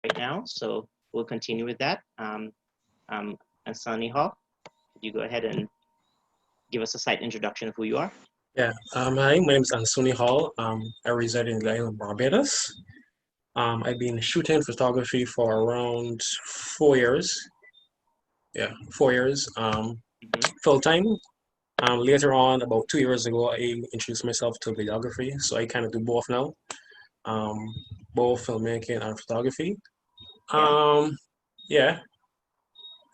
right now, so we'll continue with that. Ansuni Hall, could you go ahead and give us a slight introduction of who you are? Yeah, hi, my name is Ansuni Hall. I reside in the island of Barbados. I've been shooting photography for around 4 years. Yeah, 4 years, full time. Later on, about 2 years ago, I introduced myself to videography, so I kind of do both now, um, both filmmaking and photography. Yeah,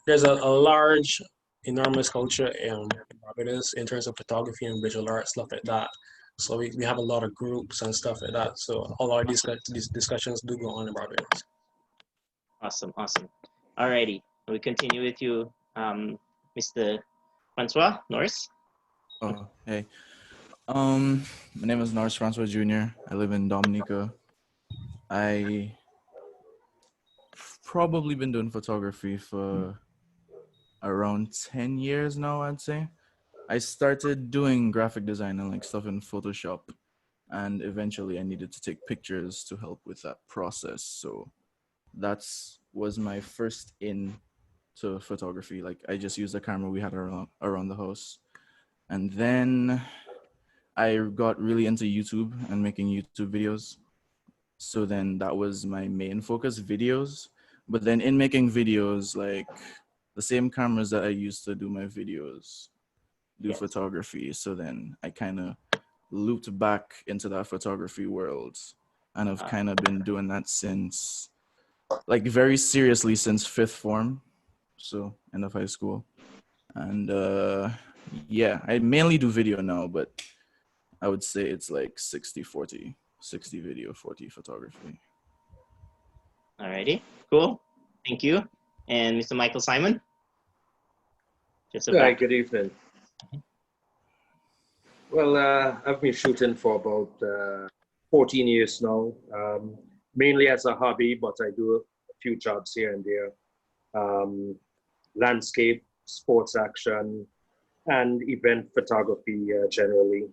there's a large, enormous culture in Barbados in terms of photography and visual art, stuff like that. So we have a lot of groups and stuff like that. So all our these discussions do go on in Barbados. Awesome, awesome. Alrighty, we continue with you, Mr. Francois, Norris. Oh, hey. My name is Norris Francois Jr. I live in Dominica. I probably been doing photography for around 10 years now, I'd say. I started doing graphic design and like stuff in Photoshop, and eventually I needed to take pictures to help with that process. So that's was my first in to photography. Like I just used the camera we had around the house. And then I got really into YouTube and making YouTube videos. So then that was my main focus, videos. But then in making videos, like the same cameras that I used to do my videos, do photography. So then I kind of looped back into that photography world. And I've kind of been doing that since, like very seriously since 5th form. So end of high school. And yeah, I mainly do video now, but I would say it's like 60-40, 60 video, 40 photography. Alrighty, cool. Thank you. And Mr. Michael Simon? Hi, good evening. Well, I've been shooting for about 14 years now, mainly as a hobby, but I do a few jobs here and there. Landscape, sports action, and event photography generally.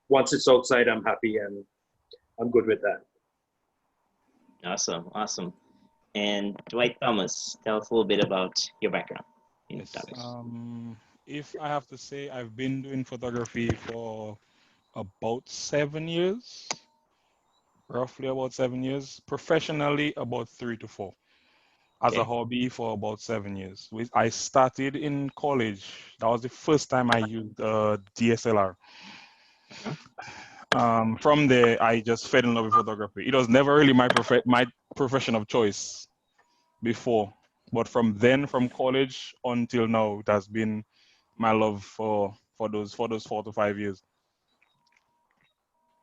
Once it's outside, I'm happy and I'm good with that. Awesome, awesome. And Dwight Thomas, tell us a little bit about your background in photography. If I have to say, I've been doing photography for about 7 years, roughly about 7 years. Professionally, about 3 to 4. As a hobby for about 7 years. I started in college. That was the first time I used DSLR. From there, I just fell in love with photography. It was never really my profession of choice before, but from college until now, it has been my love for those 4 to 5 years.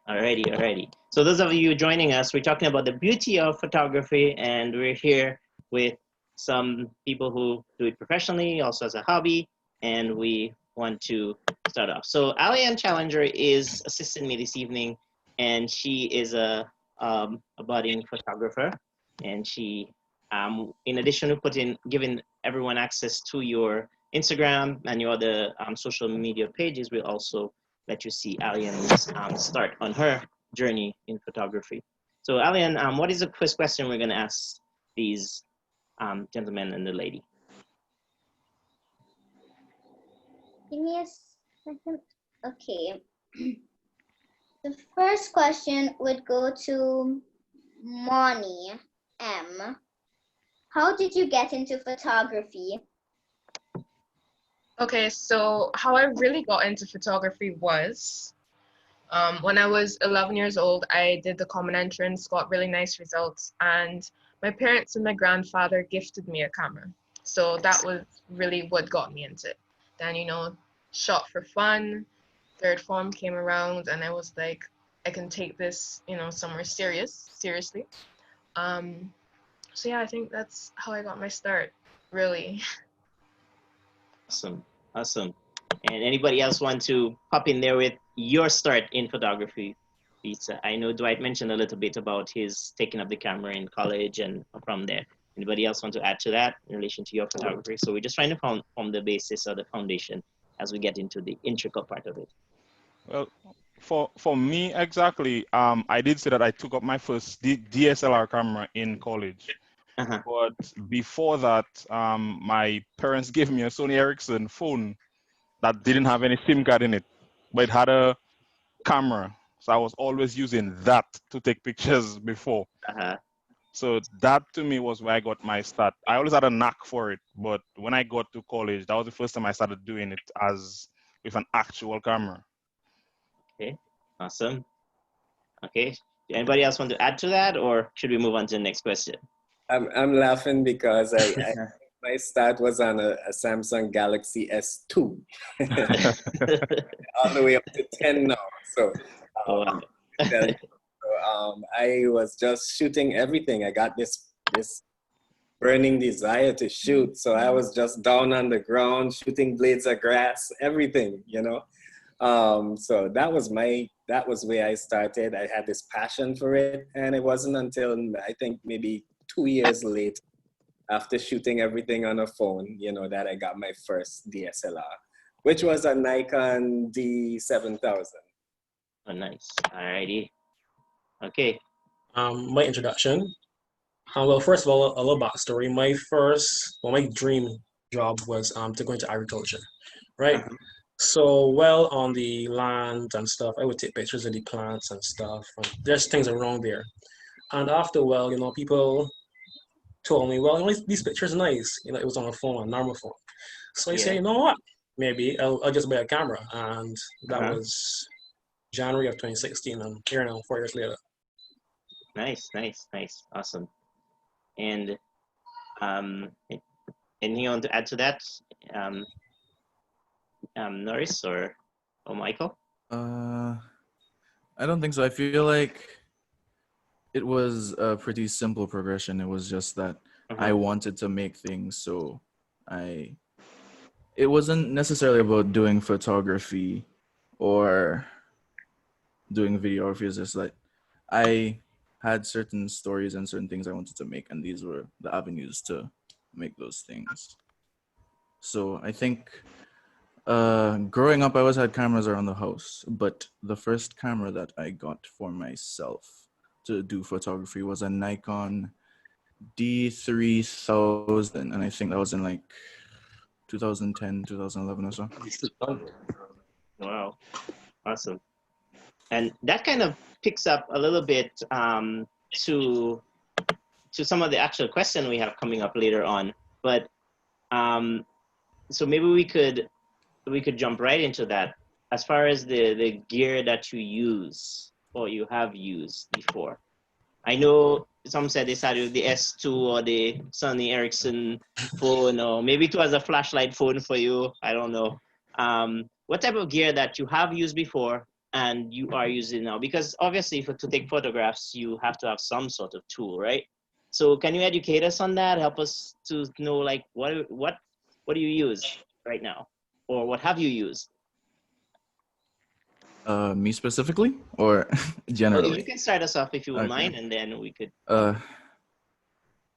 Alrighty. So those of you joining us, we're talking about the beauty of photography, and we're here with some people who do it professionally, also as a hobby, and we want to start off. So Aliane Challenger is assisting me this evening, and she is a budding photographer, and she, in addition to giving everyone access to your Instagram and your other social media pages, we'll also let you see Aliane's start on her journey in photography. So Aliane, what is the first question we're gonna ask these gentlemen and the lady? Give me a second. Okay. The first question would go to Moni M. How did you get into photography? Okay, so how I really got into photography was when I was 11 years old, I did the common entrance, got really nice results, and my parents and my grandfather gifted me a camera. So that was really what got me into it. Then, shot for fun. 3rd form came around and I was like, I can take this, somewhere seriously. So yeah, I think that's how I got my start, really. Awesome. And anybody else want to hop in there with your start in photography? I know Dwight mentioned a little bit about his taking up the camera in college and from there. Anybody else want to add to that in relation to your photography? So we're just trying to form the basis or the foundation as we get into the intricate part of it. Well, for me, exactly, I did say that I took up my first DSLR camera in college. But before that, my parents gave me a Sony Ericsson phone that didn't have any SIM card in it, but it had a camera. So I was always using that to take pictures before. So that to me was where I got my start. I always had a knack for it, but when I got to college, that was the first time I started doing it as with an actual camera. Okay, awesome. Okay, anybody else want to add to that, or should we move on to the next question? I'm laughing because my start was on a Samsung Galaxy S2, all the way up to 10 now. So, I was just shooting everything. I got this burning desire to shoot, so I was just down on the ground shooting blades of grass, everything, you know. So that was where I started. I had this passion for it, and it wasn't until I think maybe 2 years later, after shooting everything on a phone, you know, that I got my first DSLR, which was a Nikon D7000. Oh, nice. Alrighty. Okay. My introduction. Well, first of all, a little backstory. My dream job was to go into agriculture, right? So, well, on the land and stuff, I would take pictures of the plants and stuff. And there's things around there. And after a while, you know, people told me, well, you know, these pictures are nice. You know, it was on a phone, a normal phone. So I said, you know what? Maybe I'll just buy a camera. And that was January of 2016. I'm here now, 4 years later. Nice. Awesome. And anything you want to add to that, Norris or Michael? I don't think so. I feel like it was a pretty simple progression. It was just that I wanted to make things, so it wasn't necessarily about doing photography or doing videography. It's just like I had certain stories and certain things I wanted to make, and these were the avenues to make those things. So I think growing up, I always had cameras around the house, but the first camera that I got for myself to do photography was a Nikon D3000, and I think that was in like 2010, 2011 or so. Wow, awesome. And that kind of picks up a little bit to some of the actual question we have coming up later on. But so maybe we could jump right into that. As far as the gear that you use or you have used before, I know some said they started with the S2 or the Sony Ericsson phone, or maybe it was a flashlight phone for you. I don't know. What type of gear that you have used before and you are using now? Because obviously to take photographs, you have to have some sort of tool, right? So can you educate us on that? Help us to know, like, what do you use right now? Or what have you used? Me specifically, or generally? Well, you can start us off if you would mind, and then we could.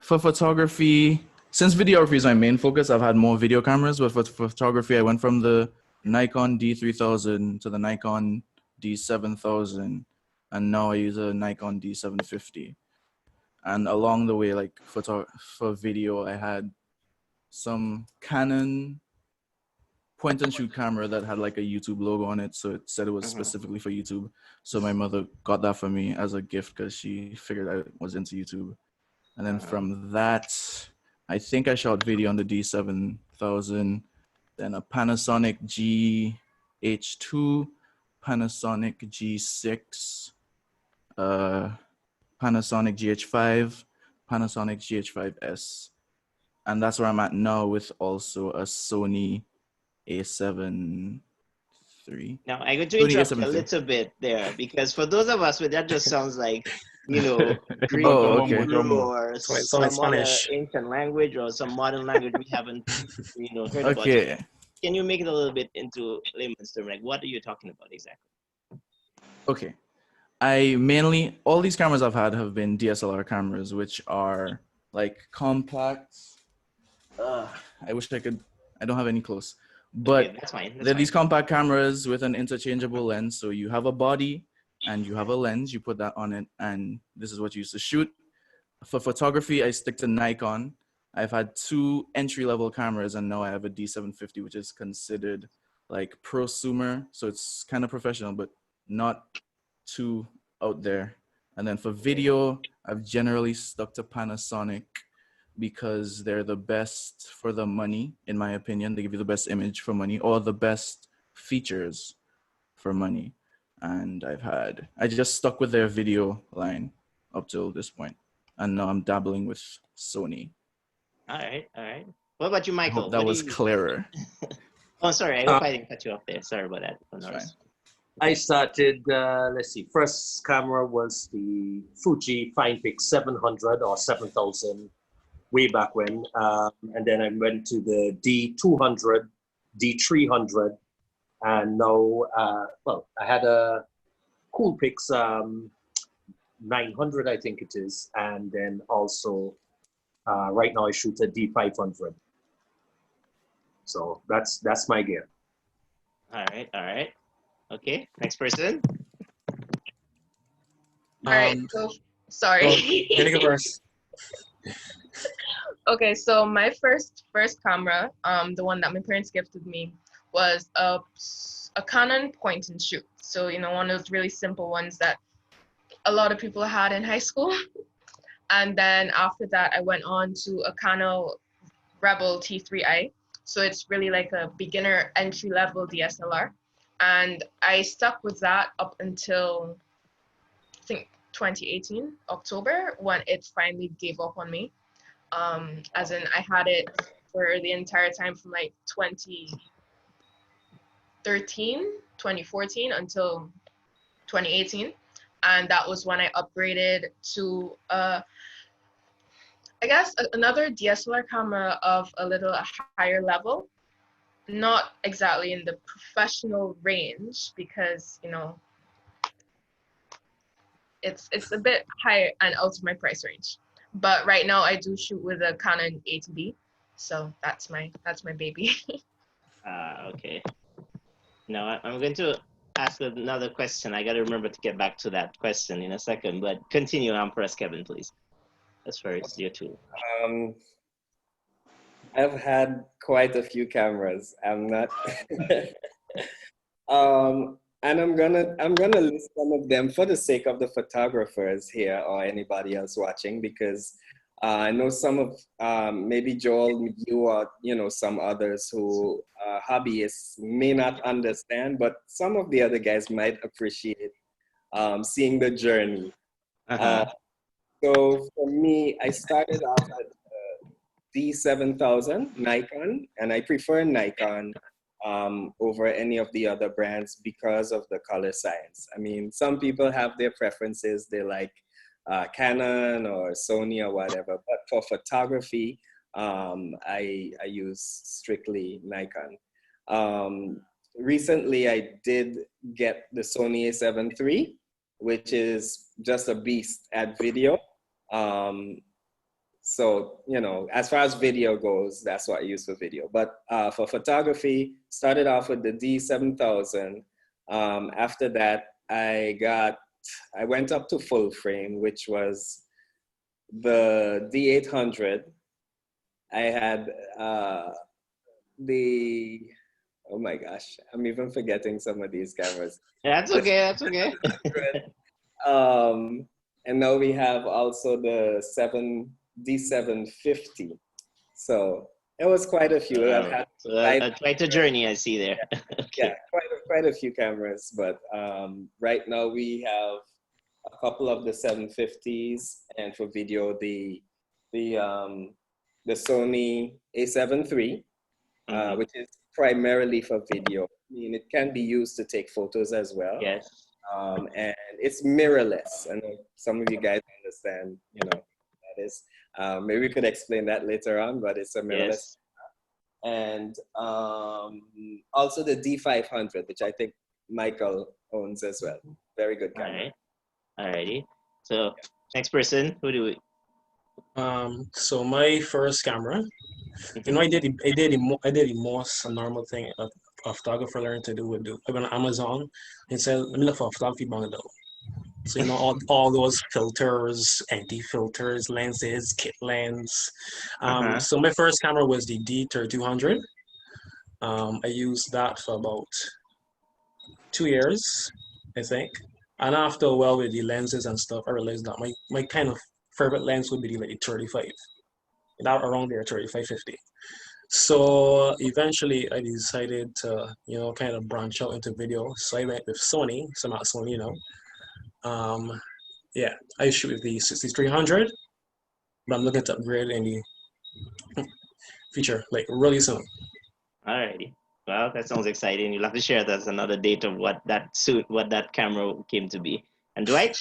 For photography, since videography is my main focus, I've had more video cameras. But for photography, I went from the Nikon D3000 to the Nikon D7000, and now I use a Nikon D750. And along the way, like for video, I had some Canon point and shoot camera that had like a YouTube logo on it, so it said it was specifically for YouTube. So my mother got that for me as a gift because she figured I was into YouTube. And then from that, I think I shot video on the D7000, then a Panasonic GH2, Panasonic G6, Panasonic GH5, Panasonic GH5S. And that's where I'm at now with also a Sony A7 III. Now, I'm going to interrupt a little bit there, because for those of us, that just sounds like, you know, Greek or some other ancient language or some modern language we haven't, you know, heard about. So can you make it a little bit into layman's term? Like, what are you talking about exactly? Okay. All these cameras I've had have been DSLR cameras, which are like compact. I wish I could, I don't have any close. But that's fine. They're these compact cameras with an interchangeable lens. So you have a body and you have a lens, you put that on it, and this is what you use to shoot. For photography, I stick to Nikon. I've had 2 entry-level cameras, and now I have a D750, which is considered like prosumer. So it's kind of professional, but not too out there. And then for video, I've generally stuck to Panasonic because they're the best for the money, in my opinion. They give you the best image for money or the best features for money. And I just stuck with their video line up till this point. And now I'm dabbling with Sony. All right, all right. What about you, I Michael? hope that was clearer. Oh, sorry. I hope I didn't cut you off there. Sorry about that. Fine. I started, let's see, first camera was the Fuji FinePix 700 or 7000 way back when. And then I went to the D200, D300. And now, well, I had a Coolpix 900, I think it is. And then also, right now I shoot a D500. So that's my gear. All right, all right. Okay, next person. All right, so sorry. Go first. Okay, so my first camera, the one that my parents gifted me, was a Canon point and shoot. So, you know, one of those really simple ones that a lot of people had in high school. And then after that, I went on to a Canon Rebel T3i. So it's really like a beginner entry level DSLR. And I stuck with that up until, I think, 2018, October, when it finally gave up on me. As in, I had it for the entire time from like 2014 until 2018. And that was when I upgraded to, I guess, another DSLR camera of a little higher level. Not exactly in the professional range because, you know, it's a bit higher and out of my price range. But right now I do shoot with a Canon 80D. So that's my baby. Okay. Now I'm going to ask another question. I got to remember to get back to that question in a second, but continue on, press Keven, please. As far as your tool. I've had quite a few cameras. I'm not, and I'm gonna list some of them for the sake of the photographers here or anybody else watching, because I know some of maybe Joel, you or some others who hobbyists may not understand, but some of the other guys might appreciate seeing the journey. So for me, I started off at D7000 Nikon, and I prefer Nikon over any of the other brands because of the color science. I mean, some people have their preferences. They like Canon or Sony or whatever, but for photography, I use strictly Nikon. Recently, I did get the Sony a7 III, which is just a beast at video. So, as far as video goes, that's what I use for video. But for photography, started off with the D7000. After that, I went up to full frame, which was the D800. I had oh my gosh, I'm even forgetting some of these cameras. That's okay, that's okay. And now we have also the D750. So it was quite a few. I've had quite a journey I see there. Okay. Yeah, quite a few cameras, but right now we have a couple of the 750s, and for video the Sony a7 III, which is primarily for video. I mean, it can be used to take photos as well. Yes. And it's mirrorless. I know some of you guys understand, what that is. Maybe we could explain that later on, but it's a mirrorless. Yes. And also the D500, which I think Michael owns as well. Very good camera. All righty. So next person, who do we? So my first camera, I did the most normal thing a photographer learned to do. I went on Amazon and said, let me look for a photography bungalow. So, all those filters, anti-filters, lenses, kit lens. So my first camera was the D3200. I used that for about 2 years, I think. And after a while with the lenses and stuff, I realized that my kind of favorite lens would be like the 35. That around there, 35-50. So eventually I decided to, kind of branch out into video. So I went with Sony, so not Sony, yeah, I shoot with the 6300, but I'm looking to upgrade in the future, like really soon. Alrighty. Well, that sounds exciting. You'll have to share with us another date of what that camera came to be. And Dwight?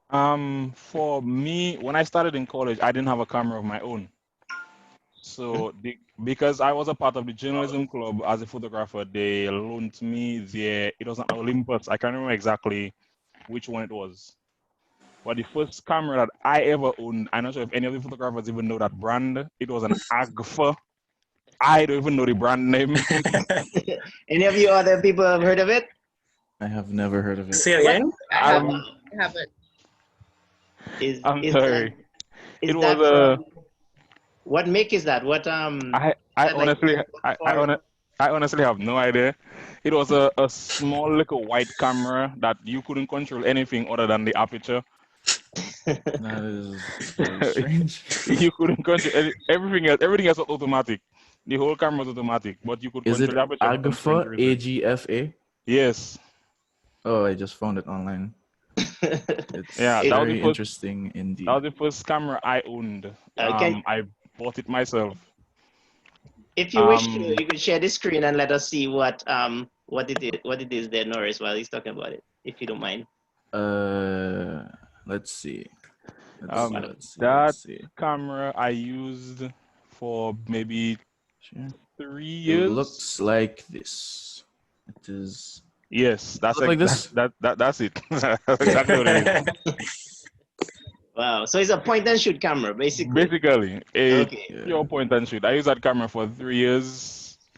For me, when I started in college, I didn't have a camera of my own. So because I was a part of the journalism club as a photographer, they loaned me it was an Olympus. I can't remember exactly which one it was. But the first camera that I ever owned, I'm not sure if any of the photographers even know that brand. It was an Agfa. I don't even know the brand name. Any of you other people have heard of it? I have never heard of it. Say it again? I haven't. I'm sorry. It was was what make is that? What I honestly have no idea. It was a small little white camera that you couldn't control anything other than the aperture. That is very strange. You couldn't control everything else. Everything else was automatic. The whole camera was automatic, but you could Is control it the aperture. Agfa? AGFA? Yes. Oh, I just found it online. It's that was very interesting indeed. That was the first camera I owned. I bought it myself. If you wish to, you could share the screen and let us see what it is there, Norris, while he's talking about it, if you don't mind. Let's see. Let's see. Camera I used for maybe 3 years. It looks like this. It is. Yes, that's like this. That's it. That's exactly what it is. Wow, so it's a point and shoot camera, basically. Basically, pure point and shoot. I used that camera for 3 years.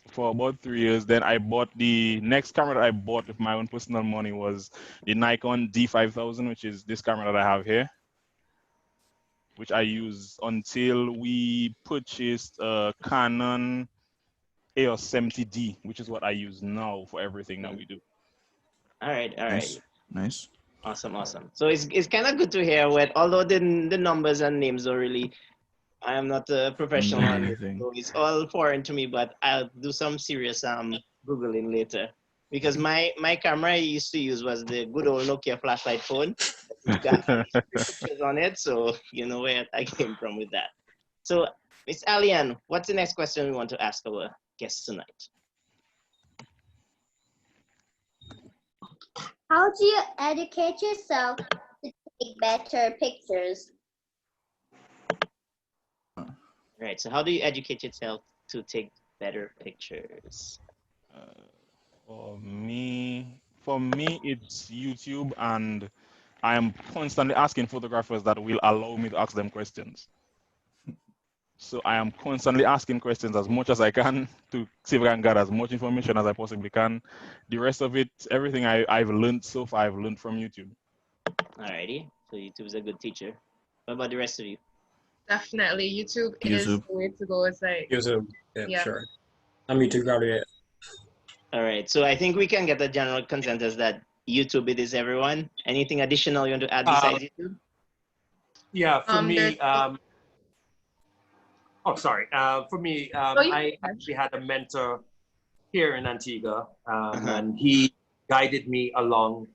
For about 3 years, then I bought the next camera that I bought with my own personal money was the Nikon D5000, which is this camera that I have here, which I used until we purchased a Canon EOS 70D, which is what I use now for everything that we do. All right. Nice. Awesome. So it's kind of good to hear although the numbers and names don't really, I am not a professional on it, so it's all foreign to me, but I'll do some serious Googling later. Because my camera I used to use was the good old Nokia flashlight phone. It's got pictures on it, so you know where I came from with that. So, Miss Aliane, what's the next question we want to ask our guests tonight? How do you educate yourself to take better pictures? Right, so how do you educate yourself to take better pictures? For me, it's YouTube, and I am constantly asking photographers that will allow me to ask them questions. So I am constantly asking questions as much as I can to see if I can get as much information as I possibly can. The rest of it, everything I've learned so far, I've learned from YouTube. Alrighty, so YouTube is a good teacher. What about the rest of you? Definitely, YouTube is the way to go. It's like YouTube, yeah. Sure. I'm YouTube graduate. All right, so I think we can get a general consensus that YouTube it is everyone. Anything additional you want to add besides YouTube? Yeah, for me, for me, I actually had a mentor here in Antigua, and he guided me along.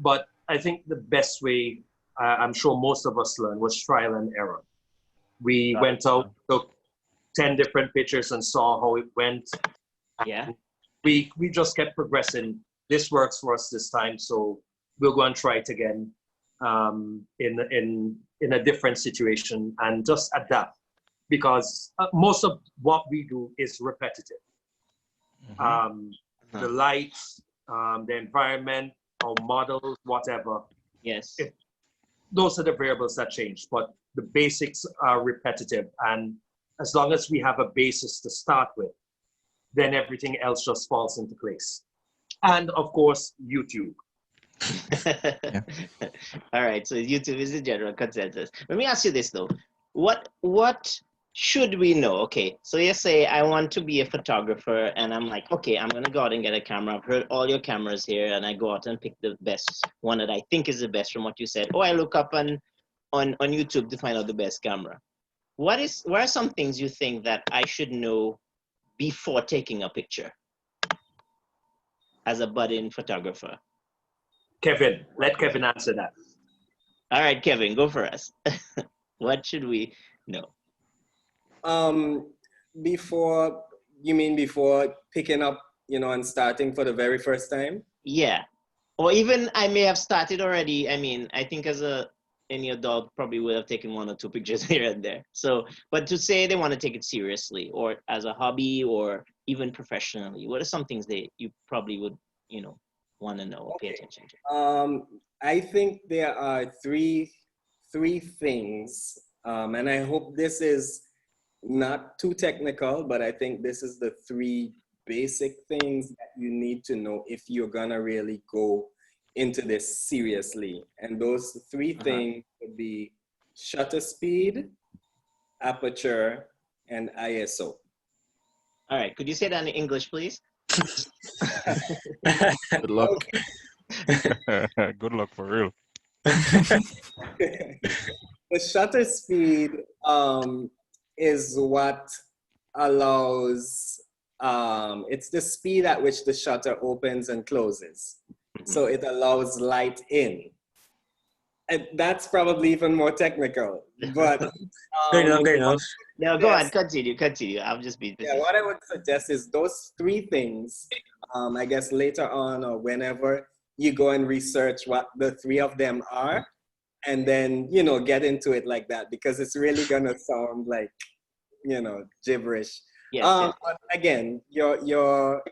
But I think the best way, I'm sure most of us learned, was trial and error. We went out, took 10 different pictures and saw how it went. Yeah. We just kept progressing. This works for us this time, so we'll go and try it again in a different situation and just adapt. Because most of what we do is repetitive. The lights, the environment, our models, whatever. Yes. Those are the variables that change, but the basics are repetitive. And as long as we have a basis to start with, then everything else just falls into place. And of course, YouTube. Yeah. All right, so YouTube is the general consensus. Let me ask you this though. What should we know? Okay, so you say I want to be a photographer and I'm like, okay, I'm gonna go out and get a camera. I've heard all your cameras here and I go out and pick the best one that I think is the best from what you said. Or I look up on YouTube to find out the best camera. What are some things you think that I should know before taking a picture as a budding photographer? Kevin, let Kevin answer that. All right, Kevin, go for us. What should we know? Before, you mean before picking up, and starting for the very first time? Yeah. Or even I may have started already. I mean, I think any adult probably would have taken 1 or 2 pictures here and there. So, but to say they want to take it seriously or as a hobby or even professionally, what are some things you probably would, want to know or pay attention to? I think there are three things, and I hope this is not too technical, but I think this is the 3 basic things that you need to know if you're gonna really go into this seriously. And those 3 things would be shutter speed, aperture, and ISO. All right, could you say that in English, please? Good luck. Good luck for real. The shutter speed is what allows, it's the speed at which the shutter opens and closes. So it allows light in. And that's probably even more technical, but Good enough. No, go on, continue. I'll just be busy. Yeah, what I would suggest is those 3 things, I guess later on or whenever you go and research what the 3 of them are, and then, get into it like that, because it's really gonna sound like, gibberish. Yes. But again, your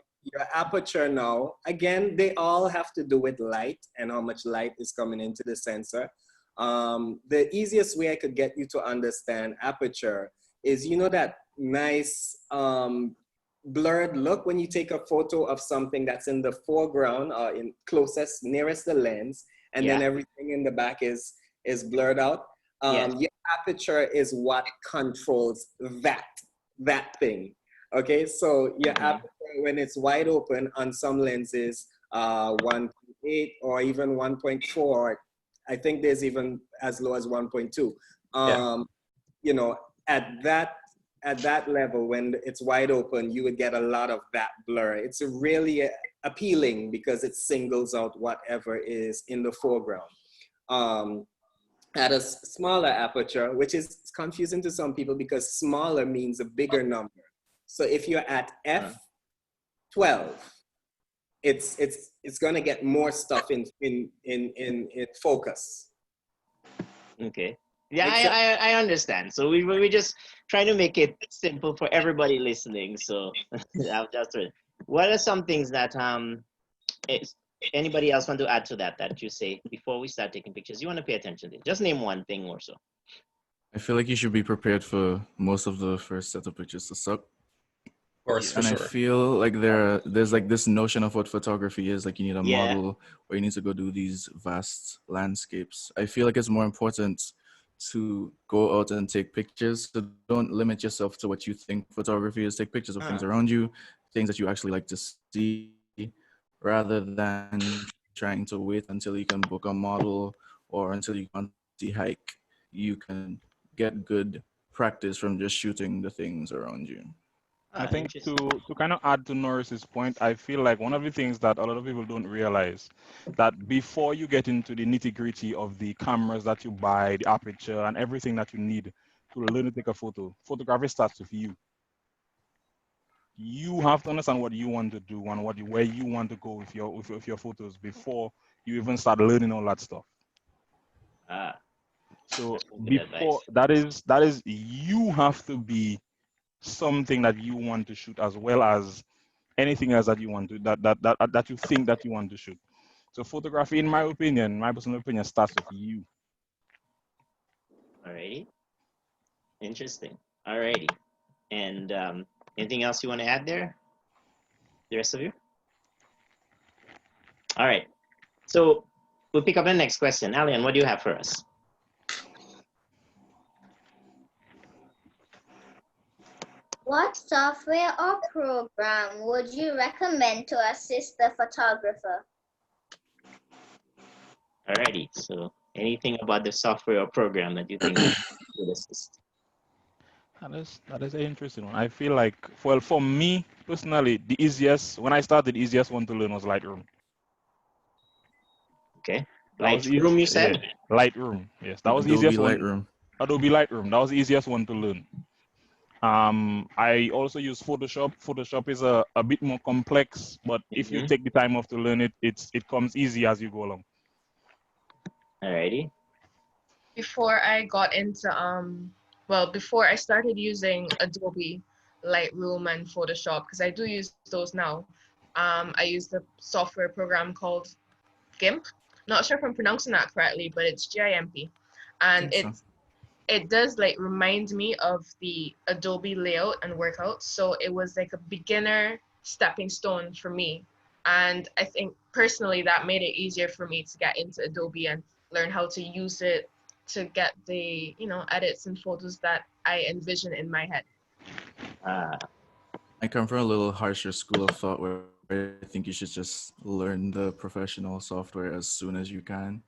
aperture now, again, they all have to do with light and how much light is coming into the sensor. The easiest way I could get you to understand aperture is, that nice blurred look when you take a photo of something that's in the foreground or in nearest the lens, and then everything in the back is blurred out. Your aperture is what controls that thing. Okay, so your aperture, when it's wide open on some lenses, 1.8 or even 1.4, I think there's even as low as 1.2. At that level, when it's wide open, you would get a lot of that blur. It's really appealing because it singles out whatever is in the foreground. At a smaller aperture, which is confusing to some people because smaller means a bigger number. So if you're at f12, it's gonna get more stuff in focus. Okay. Yeah, I understand. So we just trying to make it simple for everybody listening. So what are some things that anybody else want to add to that you say before we start taking pictures? You want to pay attention to? Just name one thing or so. I feel like you should be prepared for most of the first set of pictures to suck. For I sure. feel like there's like this notion of what photography is. Like you need a model or you need to go do these vast landscapes. I feel like it's more important to go out and take pictures. So don't limit yourself to what you think photography is. Take pictures of things around you, things that you actually like to see, rather than trying to wait until you can book a model or until you can see hike. You can get good practice from just shooting the things around you. I think to kind of add to Norris's point, I feel like one of the things that a lot of people don't realize that before you get into the nitty-gritty of the cameras that you buy, the aperture, and everything that you need to learn to take a photo, photography starts with you. You have to understand what you want to do and where you want to go with your photos before you even start learning all that stuff. So before that is you have to be something that you want to shoot as well as anything else that you want to that you think that you want to shoot. So photography, in my opinion, my personal opinion, starts with you. Alrighty. Interesting. Alrighty. And anything else you want to add there? The rest of you? All right. So we'll pick up the next question. Aliane, what do you have for us? What software or program would you recommend to assist the photographer? Alrighty, so anything about the software or program that you think would assist? That is an interesting one. I feel like, well, for me personally, when I started, the easiest one to learn was Lightroom. Okay. That was Lightroom, you said? Yeah, Lightroom. Yes, that was the Adobe easiest one. Lightroom. Adobe Lightroom. That was the easiest one to learn. I also use Photoshop. Photoshop is a bit more complex, but if you take the time off to learn it, it comes easy as you go along. Alrighty. Before I got into before I started using Adobe Lightroom and Photoshop, because I do use those now, I used a software program called GIMP. Not sure if I'm pronouncing that correctly, but it's GIMP, and it does like remind me of the Adobe layout and workout. So it was like a beginner stepping stone for me, and I think personally that made it easier for me to get into Adobe and learn how to use it to get the edits and photos that I envision in my head. I come from a little harsher school of thought where I think you should just learn the professional software as soon as you can.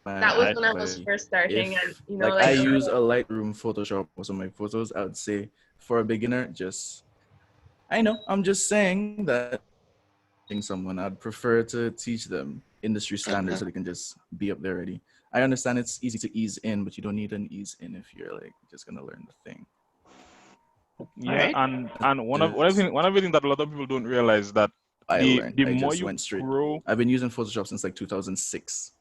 That was when I was first starting, and I use a Lightroom Photoshop for some of my photos. I would say for a beginner, I'm just saying that someone, I'd prefer to teach them industry standards so they can just be up there already. I understand it's easy to ease in, but you don't need an ease in if you're like just gonna learn the thing. Yeah, right. and one of the things that a lot of people don't realize that the more you grow, I've been using Photoshop since like 2006.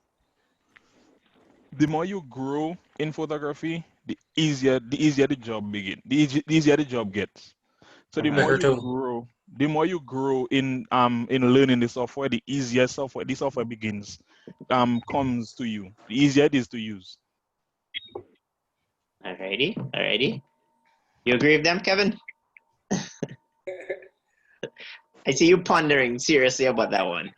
The more you grow in photography, the easier the job begins. The easier the job gets. So the more you grow in learning the software, the easier the software begins comes to you. The easier it is to use. Alrighty. You agree with them, Kevin? I see you pondering seriously about that one.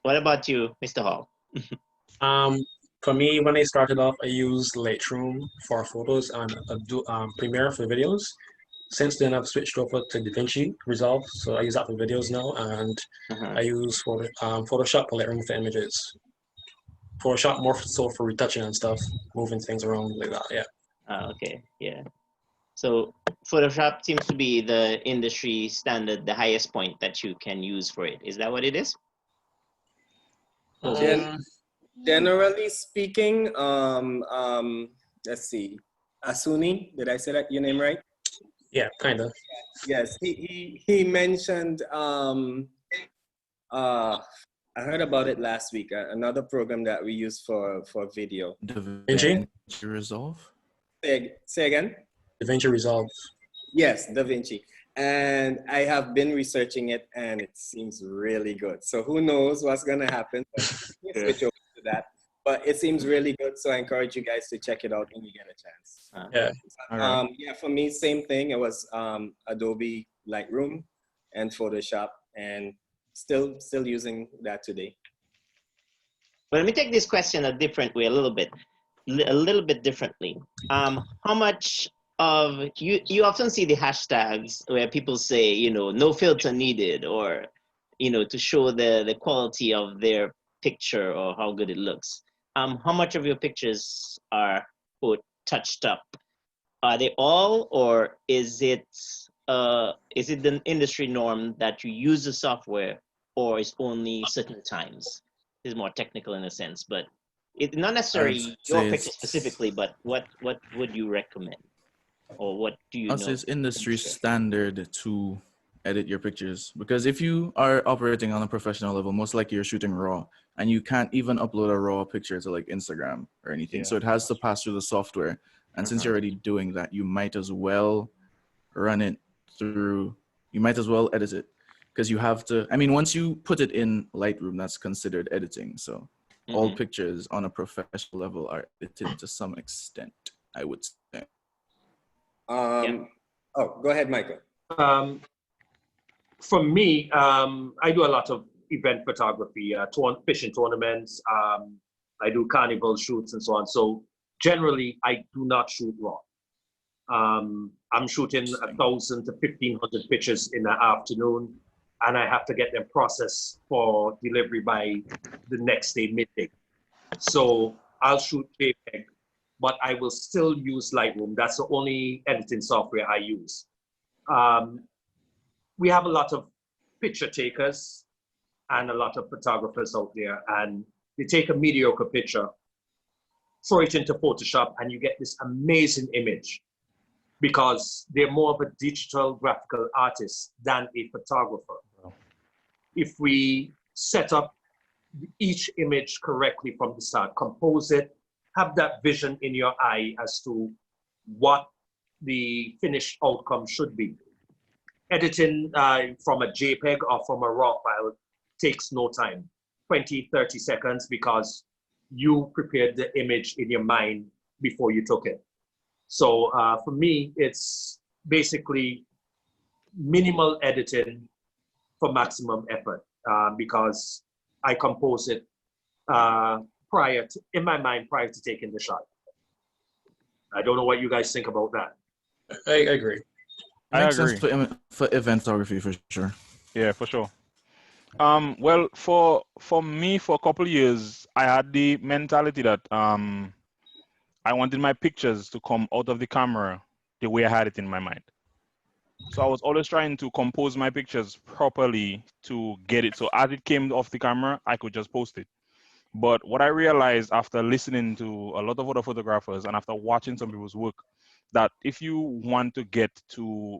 What about you, Mr. Hall? For me, when I started off, I used Lightroom for photos and Premiere for videos. Since then, I've switched over to DaVinci Resolve, so I use that for videos now, and I use Photoshop and Lightroom for images. Photoshop more so for retouching and stuff, moving things around like that, yeah. Okay, yeah. So Photoshop seems to be the industry standard, the highest point that you can use for it. Is that what it is? Generally speaking, let's see, Ansuni, did I say that your name right? Yeah, kind of. Yes, he mentioned, I heard about it last week, another program that we use for video. DaVinci Resolve? Say again? DaVinci Resolve. Yes, DaVinci. And I have been researching it, and it seems really good. So who knows what's going to happen? Switch over to that. But it seems really good, so I encourage you guys to check it out when you get a chance. Yeah. For me, same thing. It was Adobe Lightroom and Photoshop, and still using that today. But let me take this question a different way, a little bit differently. How much of you often see the hashtags where people say, no filter needed, or to show the quality of their picture or how good it looks. How much of your pictures are, quote, touched up? Are they all, or is it the industry norm that you use the software, or is only certain times? It's more technical in a sense, but it's not necessarily your picture specifically, but what would you recommend? Or what do you know? It's industry standard to edit your pictures, because if you are operating on a professional level, most likely you're shooting raw, and you can't even upload a raw picture to like Instagram or anything. So it has to pass through the software. And since you're already doing that, you might as well run it through, you might as well edit it, because you have to, once you put it in Lightroom, that's considered editing. So all pictures on a professional level are edited to some extent, I would say. Oh, go ahead, Michael. For me, I do a lot of event photography, fishing tournaments. I do carnival shoots and so on. So generally, I do not shoot raw. I'm shooting 1,000 to 1,500 pictures in the afternoon, and I have to get them processed for delivery by the next day midday. So I'll shoot JPEG, but I will still use Lightroom. That's the only editing software I use. We have a lot of picture takers and a lot of photographers out there, and they take a mediocre picture, throw it into Photoshop, and you get this amazing image because they're more of a digital graphical artist than a photographer. Wow. If we set up each image correctly from the start, compose it, have that vision in your eye as to what the finished outcome should be. Editing from a JPEG or from a RAW file takes no time, 20, 30 seconds, because you prepared the image in your mind before you took it. So for me, it's basically minimal editing for maximum effort because I compose it in my mind prior to taking the shot. I don't know what you guys think about that. I agree. Makes sense for event photography for sure. Yeah, for sure. Well, for me, for a couple of years, I had the mentality that I wanted my pictures to come out of the camera the way I had it in my mind. So I was always trying to compose my pictures properly to get it. So as it came off the camera, I could just post it. But what I realized after listening to a lot of other photographers and after watching some people's work, that if you want to get to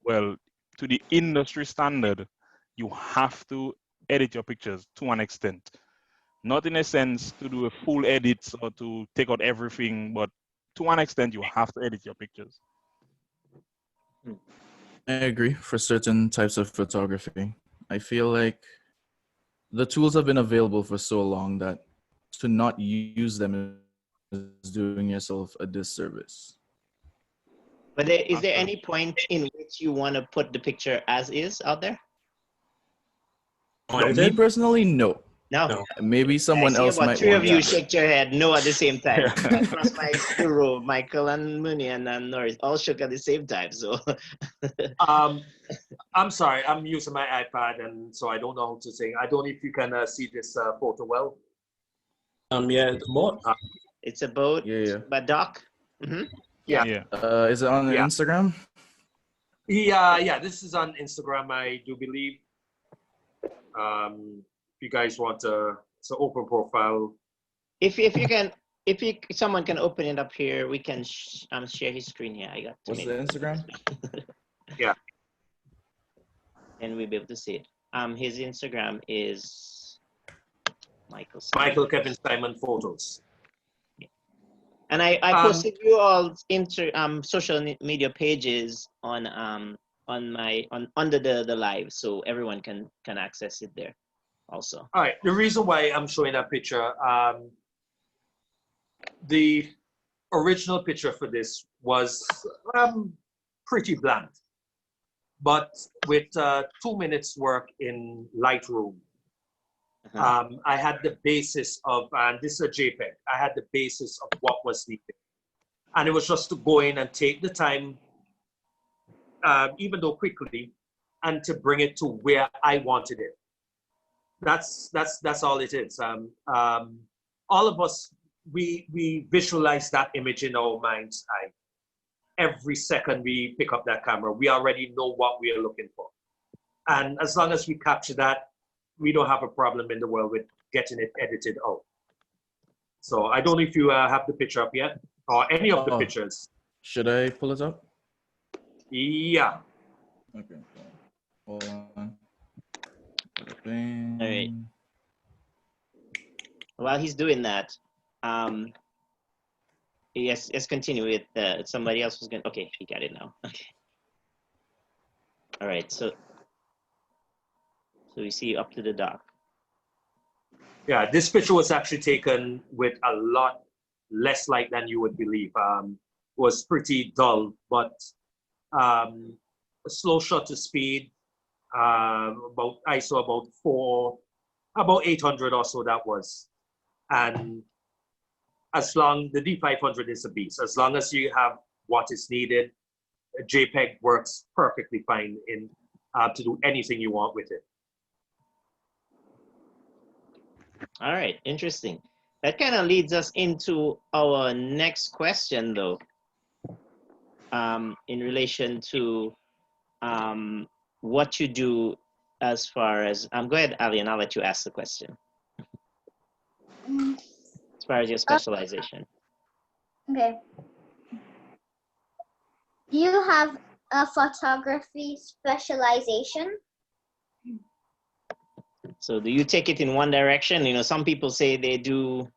the industry standard, you have to edit your pictures to an extent. Not in a sense to do a full edit or to take out everything, but to an extent, you have to edit your pictures. I agree for certain types of photography. I feel like the tools have been available for so long that to not use them is doing yourself a disservice. But is there any point in which you want to put the picture as is out there? Me personally, no. No. Maybe someone else about might three want of you that. shake your head no at the same time. Plus my guru, Michael and Muni and Norris all shook at the same time. So I'm sorry, I'm using my iPad, and so I don't know how to say. I don't know if you can see this photo well. Yeah, more. It's a boat, but dock. Mm-hmm. Yeah. Is it on Instagram? Yeah. This is on Instagram, I do believe. If you guys want it's an open profile. If someone can open it up here, we can share his screen here. I got. What's the Instagram? Yeah. And we'll be able to see it. His Instagram is Michael Kevin Simon Photos. Yeah. And I posted you all social media pages on under the live, so everyone can access it there also. All right. The reason why I'm showing that picture, the original picture for this was pretty bland. But with 2 minutes work in Lightroom, I had the basis of, and this is a JPEG, I had the basis of what was needed. And it was just to go in and take the time, even though quickly, and to bring it to where I wanted it. That's all it is. All of us, we visualize that image in our mind's eye. Every second we pick up that camera, we already know what we are looking for. And as long as we capture that, we don't have a problem in the world with getting it edited out. So I don't know if you have the picture up yet, or any of the pictures. Should I pull it up? Yeah. Okay. Hold on. All right. While he's doing that, let's continue with somebody else was going. Okay, he got it now. Okay. All right. So we see up to the dock. Yeah, this picture was actually taken with a lot less light than you would believe. Was pretty dull, but slow shutter speed, about ISO about 800 or so that was. And the D500 is a beast. As long as you have what is needed, JPEG works perfectly fine to do anything you want with it. All right, interesting. That kind of leads us into our next question, though, in relation to what you do as far as, go ahead, Aliane, I'll let you ask the question. As far as your specialization. Okay. Do you have a photography specialization? So do you take it in one direction? You know, some people say they do,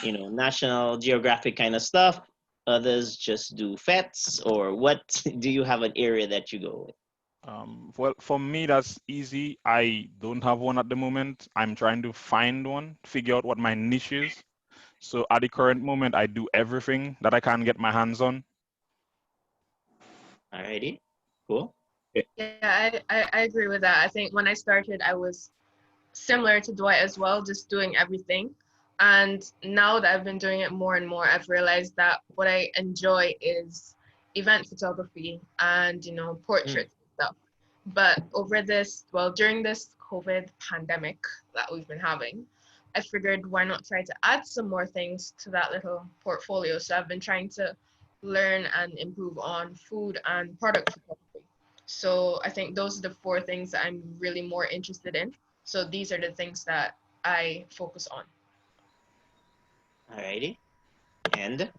you know, National Geographic kind of stuff. Others just do FETs, or what? Do you have an area that you go with? Well, for me, that's easy. I don't have one at the moment. I'm trying to find one, figure out what my niche is. So at the current moment, I do everything that I can get my hands on. Alrighty, cool. Yeah, I agree with that. I think when I started, I was similar to Dwight as well, just doing everything. And now that I've been doing it more and more, I've realized that what I enjoy is event photography and, you know, portraits and stuff. But during this COVID pandemic that we've been having, I figured why not try to add some more things to that little portfolio. So I've been trying to learn and improve on food and product photography. So I think those are the 4 things that I'm really more interested in. So these are the things that I focus on. Alrighty. And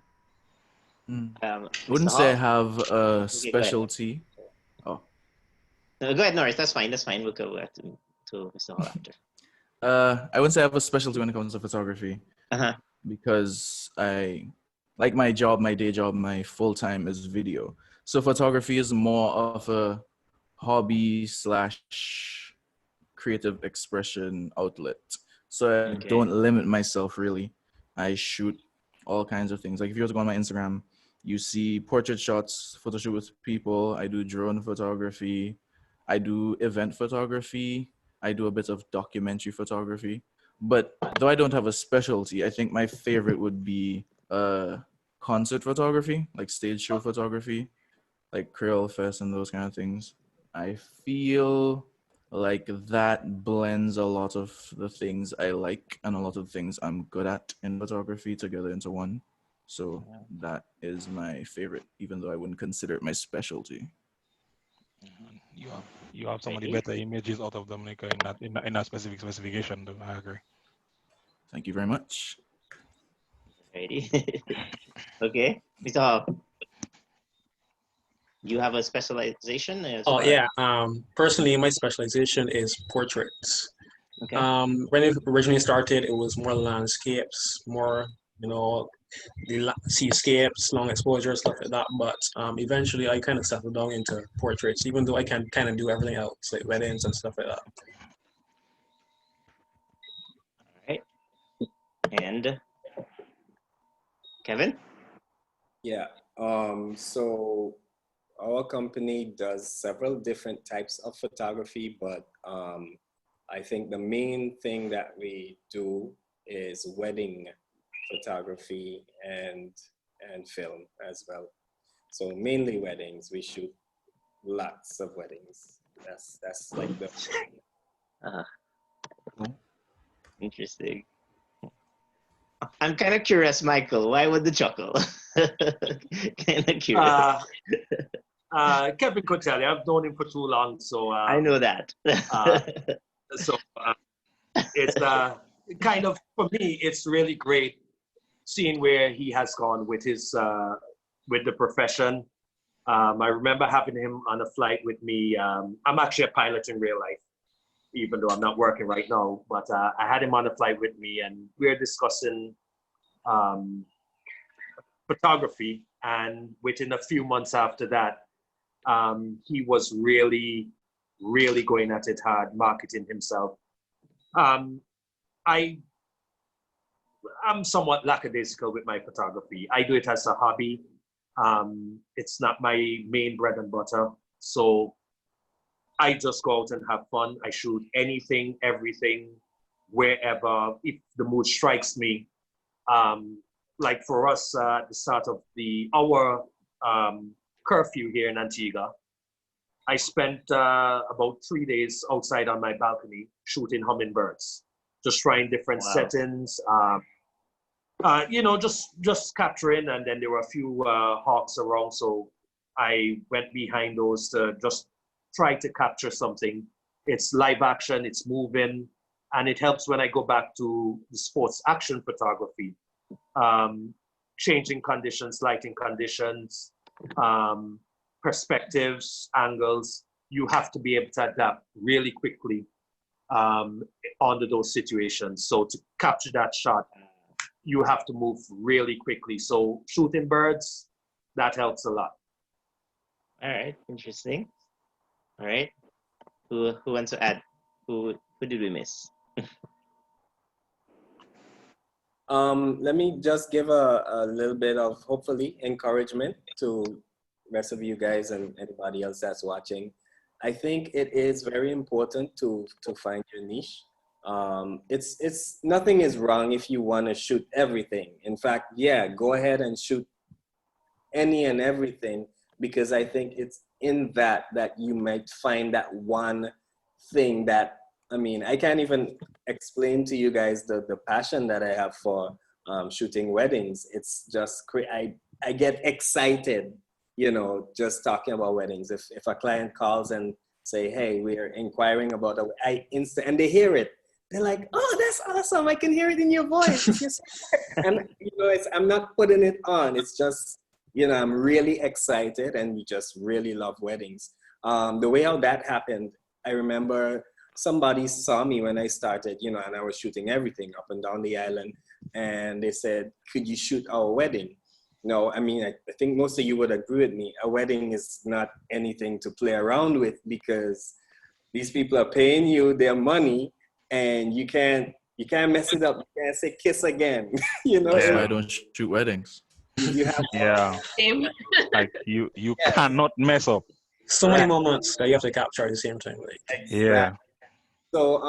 I wouldn't say I have a Okay, specialty. No, go ahead, Norris. That's fine. That's fine. We'll go back to Mr. Hall after. I wouldn't say I have a specialty when it comes to photography. Because I like my job, my day job, my full time is video. So photography is more of a hobby / creative expression outlet. So I don't limit myself really. I shoot all kinds of things. Like if you were to go on my Instagram, you see portrait shots, photo shoot with people. I do drone photography. I do event photography. I do a bit of documentary photography. But though I don't have a specialty, I think my favorite would be concert photography, like stage show photography, like Creole Fest and those kind of things. I feel like that blends a lot of the things I like and a lot of things I'm good at in photography together into one. So that is my favorite, even though I wouldn't consider it my specialty. You have some of the better images out of Dominica in that specific specification, though. I agree. Thank you very much. Ready? Okay, Mr. Hall. You have a specialization? Yeah. Personally, my specialization is portraits. Okay. When it originally started, it was more landscapes, more, you know, the seascapes, long exposure, stuff like that. But eventually, I kind of settled down into portraits, even though I can kind of do everything else, like weddings and stuff like that. All right. And Keven? Yeah. So our company does several different types of photography, but I think the main thing that we do is wedding photography and film as well. So mainly weddings. We shoot lots of weddings. That's like the Interesting. I'm kind of curious, Michael. Why would the chuckle? Kind of curious. Keven could tell you. I've known him for too long, so I know that. It's kind of, for me, it's really great seeing where he has gone with his with the profession. I remember having him on a flight with me. I'm actually a pilot in real life, even though I'm not working right now. But I had him on a flight with me, and we were discussing photography. And within a few months after that, he was really, really going at it hard, marketing himself. I'm somewhat lackadaisical with my photography. I do it as a hobby. It's not my main bread and butter. So I just go out and have fun. I shoot anything, everything, wherever, if the mood strikes me. Like for us, at the start of our curfew here in Antigua, I spent about 3 days outside on my balcony shooting hummingbirds, just trying different settings. Just capturing, and then there were a few hawks around, so I went behind those to just try to capture something. It's live action, it's moving, and it helps when I go back to the sports action photography. Changing conditions, lighting conditions, perspectives, angles. You have to be able to adapt really quickly under those situations. So to capture that shot, you have to move really quickly. So shooting birds, that helps a lot. All right, interesting. All right, who wants to add? Who did we miss? Let me just give a little bit of, hopefully, encouragement to rest of you guys and anybody else that's watching. I think it is very important to find your niche. It's nothing is wrong if you want to shoot everything. In fact, yeah, go ahead and shoot any and everything, because I think it's in that you might find that one thing that, I mean, I can't even explain to you guys the passion that I have for shooting weddings. It's just, I get excited, you know, just talking about weddings. If a client calls and say, hey, we're inquiring about and they hear it, they're like, oh, that's awesome. I can hear it in your voice. And, you know, I'm not putting it on. It's just, you know, I'm really excited and we just really love weddings. The way how that happened, I remember somebody saw me when I started, you know, and I was shooting everything up and down the island. And they said, could you shoot our wedding? No, I mean, I think most of you would agree with me. A wedding is not anything to play around with, because these people are paying you their money and you can't mess it up. You can't say kiss again. You know? That's why I don't shoot weddings. You have Yeah. Same. Like you cannot mess up. So many moments that you have to capture at the same time. Like, exactly. Yeah. So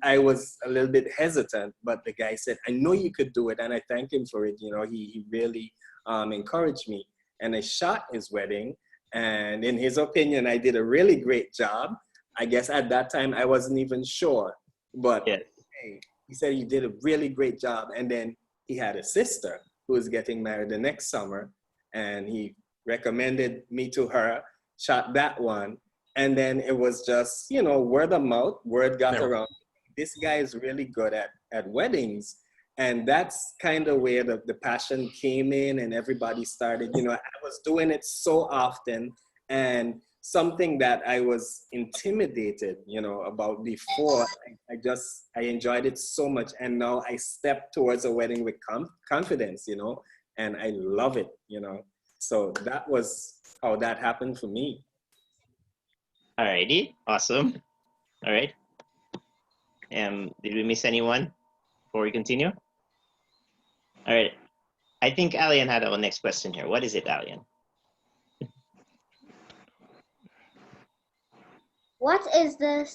I was a little bit hesitant, but the guy said, I know you could do it. And I thank him for it. You know, he really encouraged me. And I shot his wedding. And in his opinion, I did a really great job. I guess at that time, I wasn't even sure. But Yes. hey, he said you did a really great job. And then he had a sister who was getting married the next summer. And he recommended me to her, shot that one. And then it was just, you know, word of mouth, word got around. This guy is really good at weddings. And that's kind of where the passion came in, and everybody started, you know, I was doing it so often, and something that I was intimidated, you know, about before, I enjoyed it so much. And now I step towards a wedding with confidence, you know, and I love it, you know. So that was how that happened for me. Alrighty, awesome. All right. Did we miss anyone before we continue? All right. I think Aliane had our next question here. What is it, Aliane? What is the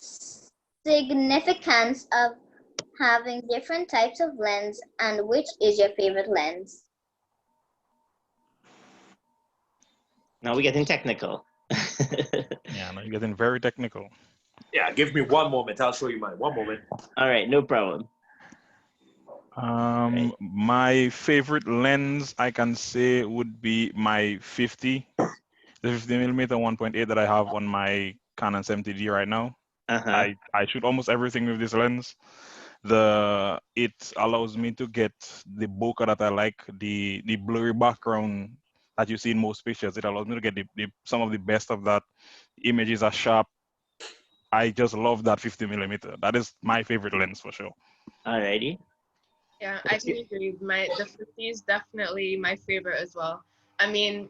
significance of having different types of lens, and which is your favorite lens? Now we're getting technical. Yeah, now you're getting very technical. Yeah, give me one moment. I'll show you mine. One moment. All right, no problem. My favorite lens, I can say, would be my 50, the 50mm 1.8 that I have on my Canon 70D right now. I shoot almost everything with this lens. It allows me to get the bokeh that I like, the blurry background that you see in most pictures. It allows me to get some of the best of that. Images are sharp. I just love that 50mm. That is my favorite lens for sure. Alrighty. Yeah, I can agree. The 50 is definitely my favorite as well. I mean,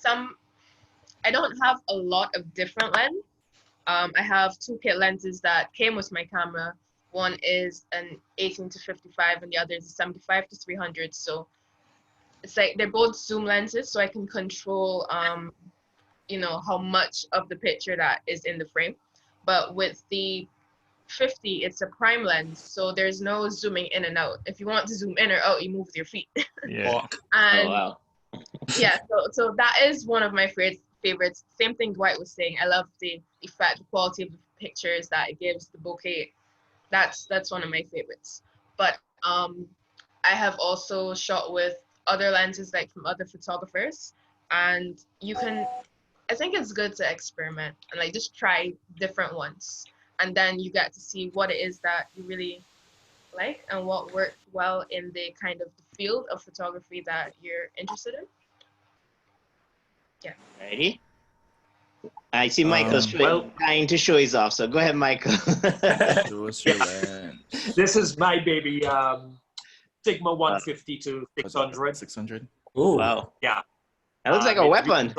I don't have a lot of different lenses. I have two kit lenses that came with my camera. One is an 18 to 55 and the other is a 75 to 300. So it's like they're both zoom lenses, so I can control, you know, how much of the picture that is in the frame. But with the 50, it's a prime lens, so there's no zooming in and out. If you want to zoom in or out, you move with your feet. Yeah. Oh, And wow. yeah, so that is one of my favorites. Same thing Dwight was saying. I love the effect, the quality of the pictures that it gives, the bokeh. That's one of my favorites. But I have also shot with other lenses, like from other photographers, and I think it's good to experiment and like just try different ones, and then you get to see what it is that you really like and what worked well in the kind of the field of photography that you're interested in. Yeah. Ready? I see Michael's trying to show his off, so go ahead, Michael. Show us your lens. This is my baby, Sigma 150 to 600. 600. Ooh. Wow. Yeah. That looks like a weapon.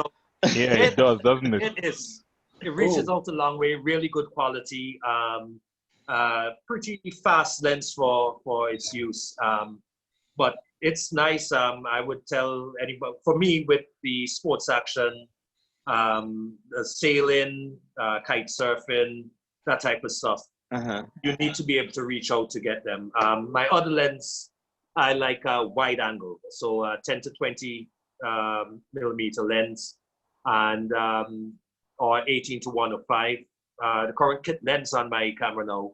Yeah, it does, doesn't it? It is. It reaches out a long way. Really good quality. Pretty fast lens for its use. But it's nice. I would tell anybody. For me, with the sports action, the sailing, kite surfing, that type of stuff, you need to be able to reach out to get them. My other lens, I like a wide angle, so 10 to 20 millimeter lens, and or 18 to 105. The current kit lens on my camera now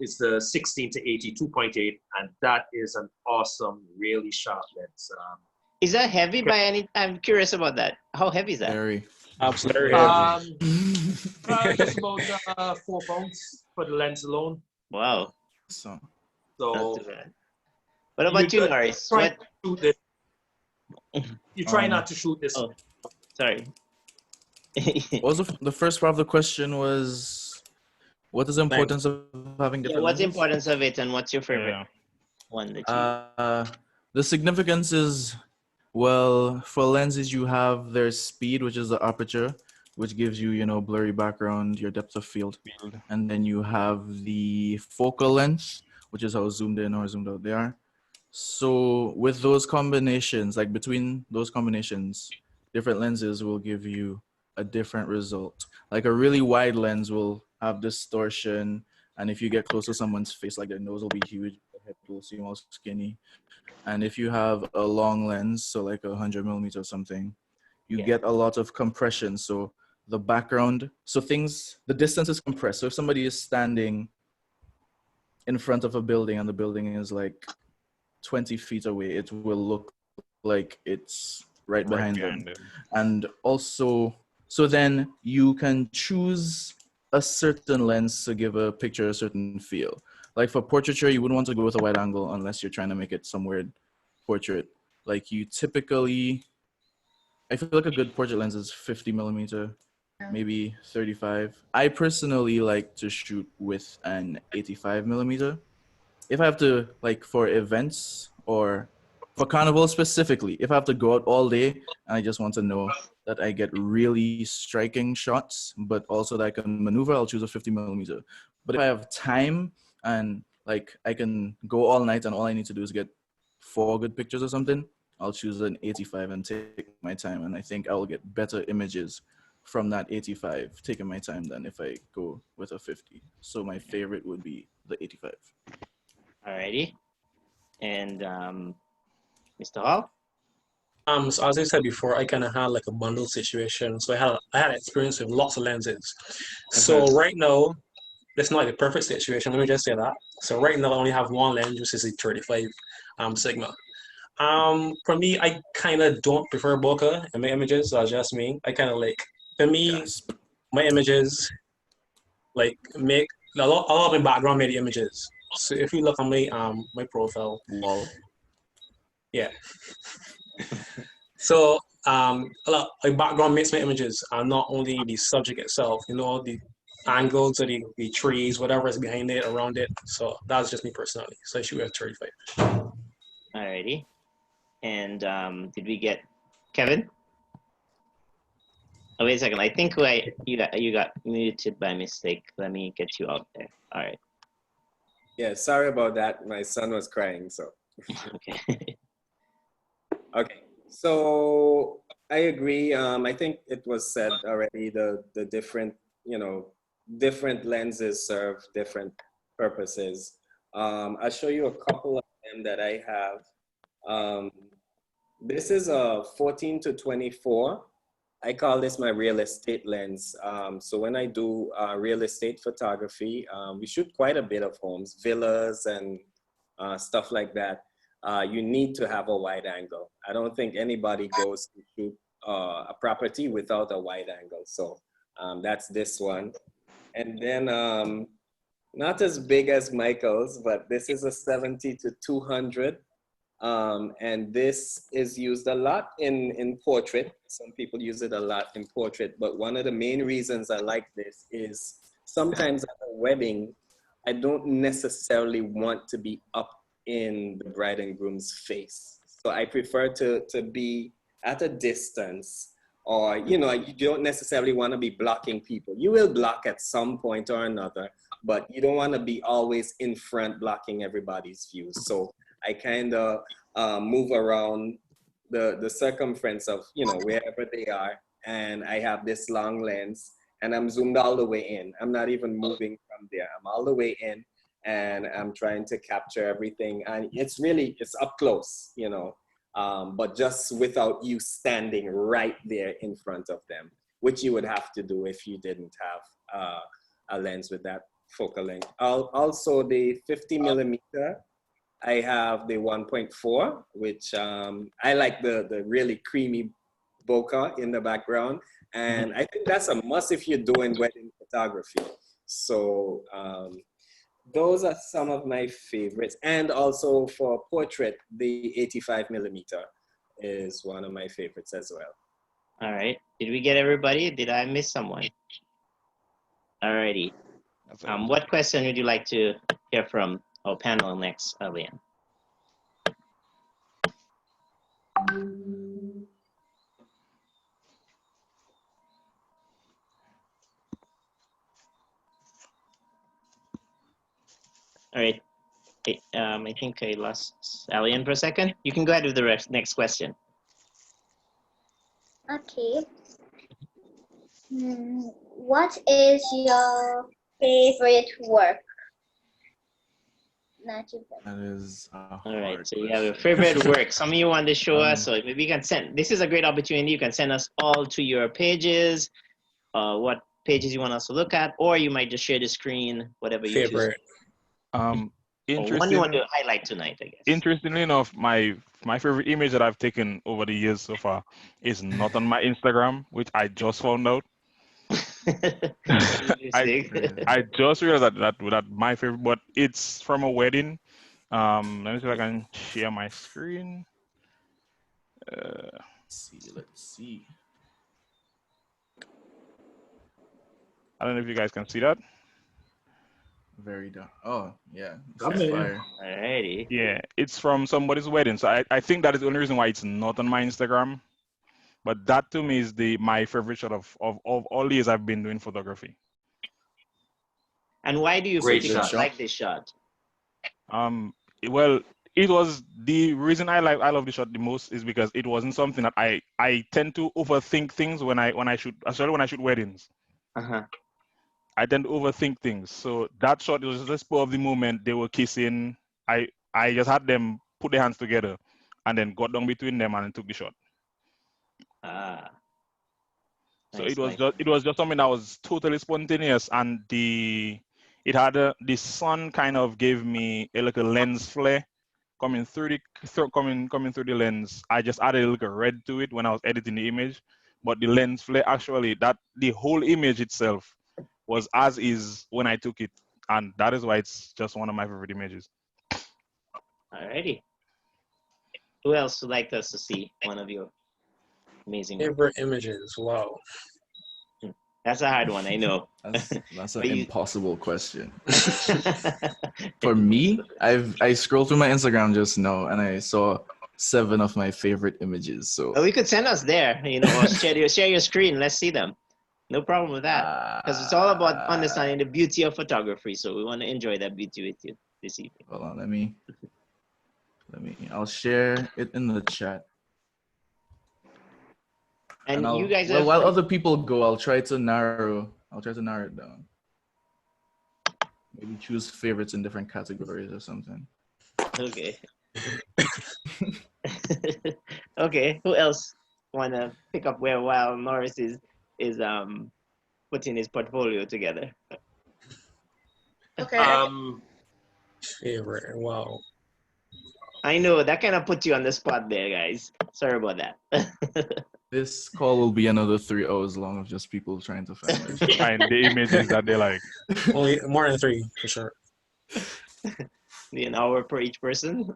is the 16 to 80 2.8, and that is an awesome, really sharp lens. Is that heavy by any? I'm curious about that. How heavy is that? Very. Absolutely. Just about 4 pounds for the lens alone. Wow. So Not So too bad. What about you, Norris? try What? to shoot this. You try not to shoot this. Oh, sorry. what was the first part of the question was, what is the importance of having different What's the lenses? importance of it, and what's your favorite Yeah. one that you? The significance is, well, for lenses you have their speed, which is the aperture, which gives you, you know, blurry background, your depth of field. And then you have the focal length, which is how zoomed in or zoomed out they are. So with those combinations, like between those combinations, different lenses will give you a different result. Like a really wide lens will have distortion, and if you get close to someone's face, like their nose will be huge, their head will seem all skinny. And if you have a long lens, so like 100 millimeter or something, you get a lot of compression. So the background, the distance is compressed. So if somebody is standing in front of a building and the building is like 20 feet away, it will look like it's right behind them. And also, so then you can choose a certain lens to give a picture a certain feel. Like for portraiture, you wouldn't want to go with a wide angle unless you're trying to make it some weird portrait. Like you typically, I feel like a good portrait lens is 50 millimeter, maybe 35. I personally like to shoot with an 85 millimeter. If I have to, like for events or for carnival specifically, if I have to go out all day and I just want to know that I get really striking shots, but also that I can maneuver, I'll choose a 50 millimeter. But if I have time and like I can go all night and all I need to do is get 4 good pictures or something, I'll choose an 85 and take my time. And I think I will get better images from that 85 taking my time than if I go with a 50. So my favorite would be the 85. Alrighty. And Mr. Hall? So as I said before, I kind of had like a bundle situation. So I had experience with lots of lenses. So right now, it's not like the perfect situation. Let me just say that. So right now, I only have one lens, which is a 35 Sigma. For me, I kind of don't prefer bokeh in my images. So that's just me. I kind of like, for me, my images like make a lot of my background made images. So if you look on my profile, wall, yeah. So a lot like background makes my images, and not only the subject itself. You know, the angles of the trees, whatever is behind it, around it. So that's just me personally. So I shoot at 35. Alrighty. And did we get Kevin? Oh, wait a second. I think you got muted by mistake. Let me get you out there. All right. Yeah, sorry about that. My son was crying, so. Okay. Okay, so I agree. I think it was said already, the different, different lenses serve different purposes. I'll show you a couple of them that I have. This is a 14 to 24. I call this my real estate lens. So when I do real estate photography, we shoot quite a bit of homes, villas and stuff like that. You need to have a wide angle. I don't think anybody goes to shoot a property without a wide angle. So that's this one. And then not as big as Michael's, but this is a 70 to 200. And this is used a lot in portrait. Some people use it a lot in portrait, but one of the main reasons I like this is sometimes at a wedding, I don't necessarily want to be up in the bride and groom's face. So I prefer to be at a distance, or, you know, you don't necessarily want to be blocking people. You will block at some point or another, but you don't want to be always in front blocking everybody's views. So I kind of move around the circumference of, you know, wherever they are. And I have this long lens and I'm zoomed all the way in. I'm not even moving from there. I'm all the way in and I'm trying to capture everything. And it's up close, you know, but just without you standing right there in front of them, which you would have to do if you didn't have a lens with that focal length. Also the 50 millimeter, I have the 1.4, which I like the really creamy bokeh in the background. And I think that's a must if you're doing wedding photography. So those are some of my favorites. And also for portrait, the 85 millimeter is one of my favorites as well. All right. Did we get everybody? Did I miss someone? All righty. What question would you like to hear from our panel next, Aliane? All right. I think I lost Aliane for a second. You can go ahead with the next question. Okay. What is your favorite work? Not your favorite. That is a All right, hard so you have a question. favorite work. Some of you want to show us, so maybe you can send. This is a great opportunity. You can send us all to your pages, what pages you want us to look at, or you might just share the screen, whatever you Favorite. choose. Or one you want to highlight tonight, I guess. Interestingly enough, my favorite image that I've taken over the years so far is not on my Instagram, which I just found out. I just realized that my favorite, but it's from a wedding. Let me see if I can share my screen. Let's see. I don't know if you guys can see that. Very dark. Oh, yeah. Alrighty. Yeah, it's from somebody's wedding. So I think that is the only reason why it's not on my Instagram. But that to me is my favorite shot of all the years I've been doing photography. And why do you like this shot? Well, it was the reason I love the shot the most is because it wasn't something that I tend to overthink things when I shoot, especially when I shoot weddings. I tend to overthink things. So that shot was just the spur of the moment. They were kissing. I just had them put their hands together and then got down between them and took the shot. So Nice, it was just something that was totally spontaneous, and the sun kind of gave me a little lens flare coming through the lens. I just added a little red to it when I was editing the image, but the lens flare actually the whole image itself was as is when I took it, and that is why it's just one of my favorite images. Alrighty. Who else would like us to see one of your amazing favorite images? Wow. That's a hard one, I know. That's an impossible question. For me, I scrolled through my Instagram just now and I saw 7 of my favorite images. So well, you could send us there, or share your screen. Let's see them. No problem with that, because it's all about understanding the beauty of photography. So we want to enjoy that beauty with you this evening. Hold on, let me. I'll share it in the chat. And you guys while other people go, I'll try to narrow it down. Maybe choose favorites in different categories or something. Okay. Okay. Who else wanna pick up where while Norris is putting his portfolio together? Okay. Favorite. Wow. I know that kind of puts you on the spot there, guys. Sorry about that. This call will be another 3 hours long of just people trying to find their favorite. Find the images that they like. Only more than 3 for sure. Need an hour per each person.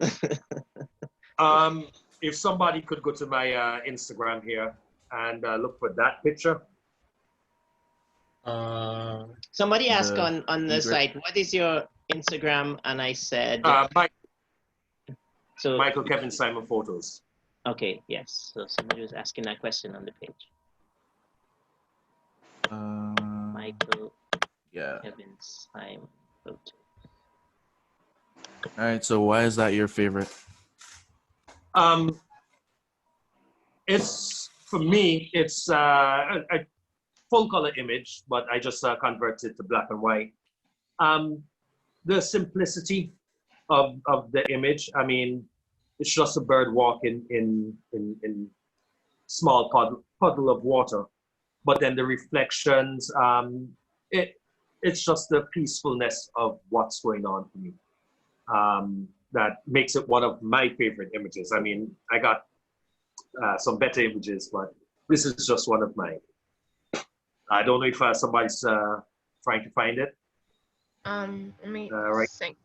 If somebody could go to my Instagram here and look for that picture. Somebody asked The on the egret. site, what is your Instagram? And I said, so Michael Kevin Simon Photos. okay, yes. So somebody was asking that question on the page. Michael Yeah. Kevin Simon photo. All right. So why is that your favorite? It's for me. It's a full color image, but I just converted it to black and white. The simplicity of the image. I mean, it's just a bird walking in small puddle of water, but then the reflections. It's just the peacefulness of what's going on for me. That makes it one of my favorite images. I mean, I got some better images, but this is just one of mine. I don't know if somebody's trying to find it. Let me Right. think.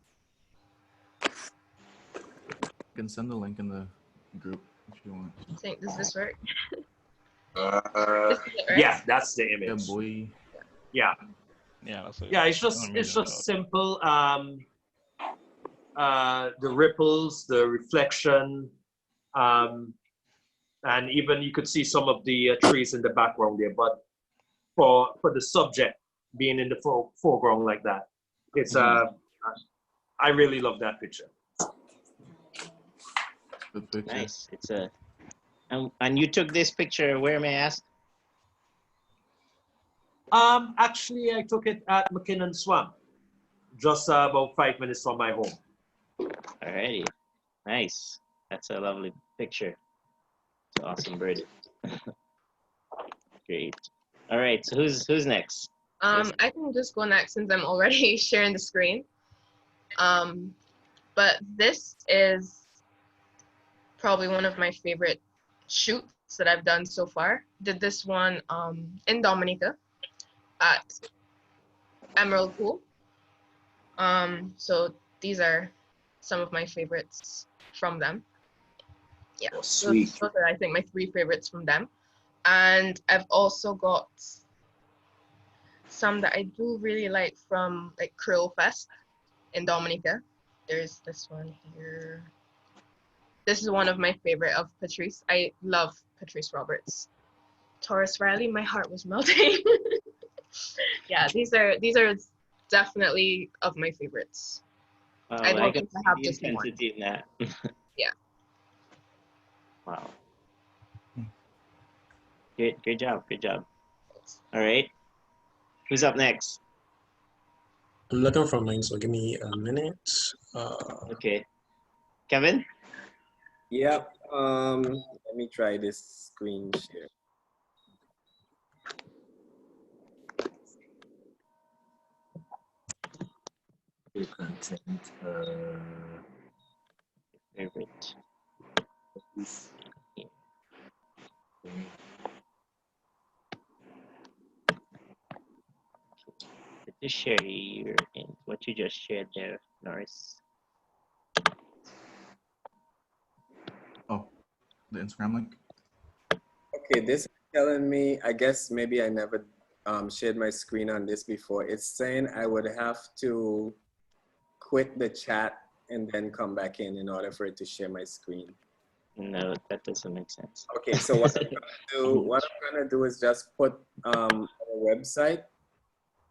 You can send the link in the group if you want. I think does this work? Uh, This is it, right? yeah, that's the Yeah, image. boy. Yeah, Yeah, that's it. yeah. It's just simple. The ripples, the reflection, and even you could see some of the trees in the background there. But for the subject being in the foreground like that, it's I really love that picture. Good picture. Nice. It's a and you took this picture where, may I ask? Actually, I took it at McKinnon Swamp, just about 5 minutes from my home. Alrighty. Nice. That's a lovely picture. It's an awesome bird. Great. All right. So who's next? Yes. I can just go next since I'm already sharing the screen. But this is probably one of my favorite shoots that I've done so far. Did this one in Dominica at Emerald Pool. So these are some of my favorites from them. Yeah, Oh, sweet. those are I think my 3 favorites from them. And I've also got some that I do really like from like Krill Fest in Dominica. There's this one here. This is one of my favorite of Patrice. I love Patrice Roberts. Taurus Riley, my heart was melting. Yeah, these are definitely of my favorites. I don't think I have the just one. intensity in that. Yeah. Wow. Good job. Good job. All right. Who's up next? I'm looking for mine, so give me a minute. Okay. Kevin? Yep. Let me try this screen share. Your content. Favorite. Just share what you just shared there, Norris. Oh, the Instagram link. Okay, this is telling me, I guess maybe I never shared my screen on this before. It's saying I would have to quit the chat and then come back in order for it to share my screen. No, that doesn't make sense. Okay, so what I'm gonna do is just put our website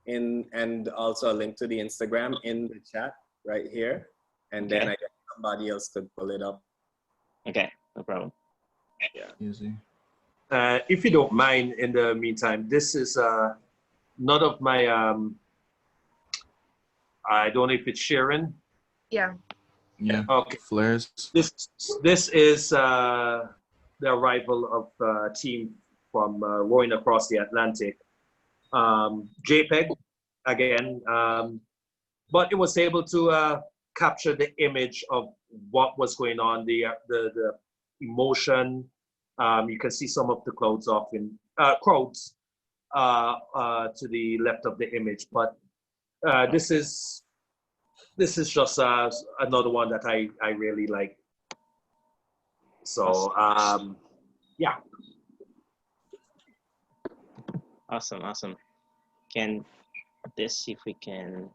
in and also a link to the Instagram in the chat right here, and then I guess somebody else could pull it up. Okay, no problem. Yeah. Easy. If you don't mind, in the meantime, this is none of my I don't know if it's Sharon. Yeah. Yeah. Okay. Flares. This is the arrival of a team from rowing across the Atlantic. JPEG again, but it was able to capture the image of what was going on, the emotion. You can see some of the crowds to the left of the image, but this is just another one that I really like. So yeah. Awesome. Can this see if we can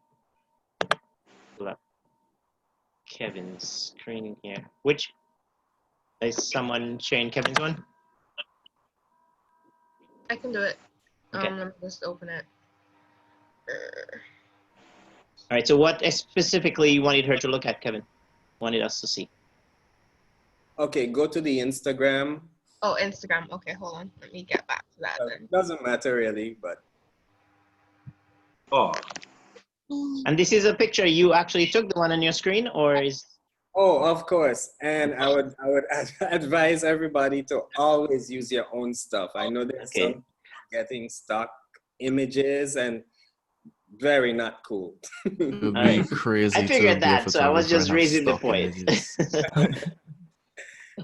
pull up Kevin's screen here? Which is someone sharing Kevin's one? I can do it. Okay. Let me just open it. All right. So what specifically you wanted her to look at, Kevin? Wanted us to see? Okay, go to the Instagram. Oh, Instagram. Okay, hold on. Let me get back to that then. Doesn't matter really, but. Oh. And this is a picture you actually took, the one on your screen, or is? Oh, of course. And I would advise everybody to always use your own stuff. I know there's some getting stock images and very not cool. It would be crazy. I figured that, so I was just raising the point.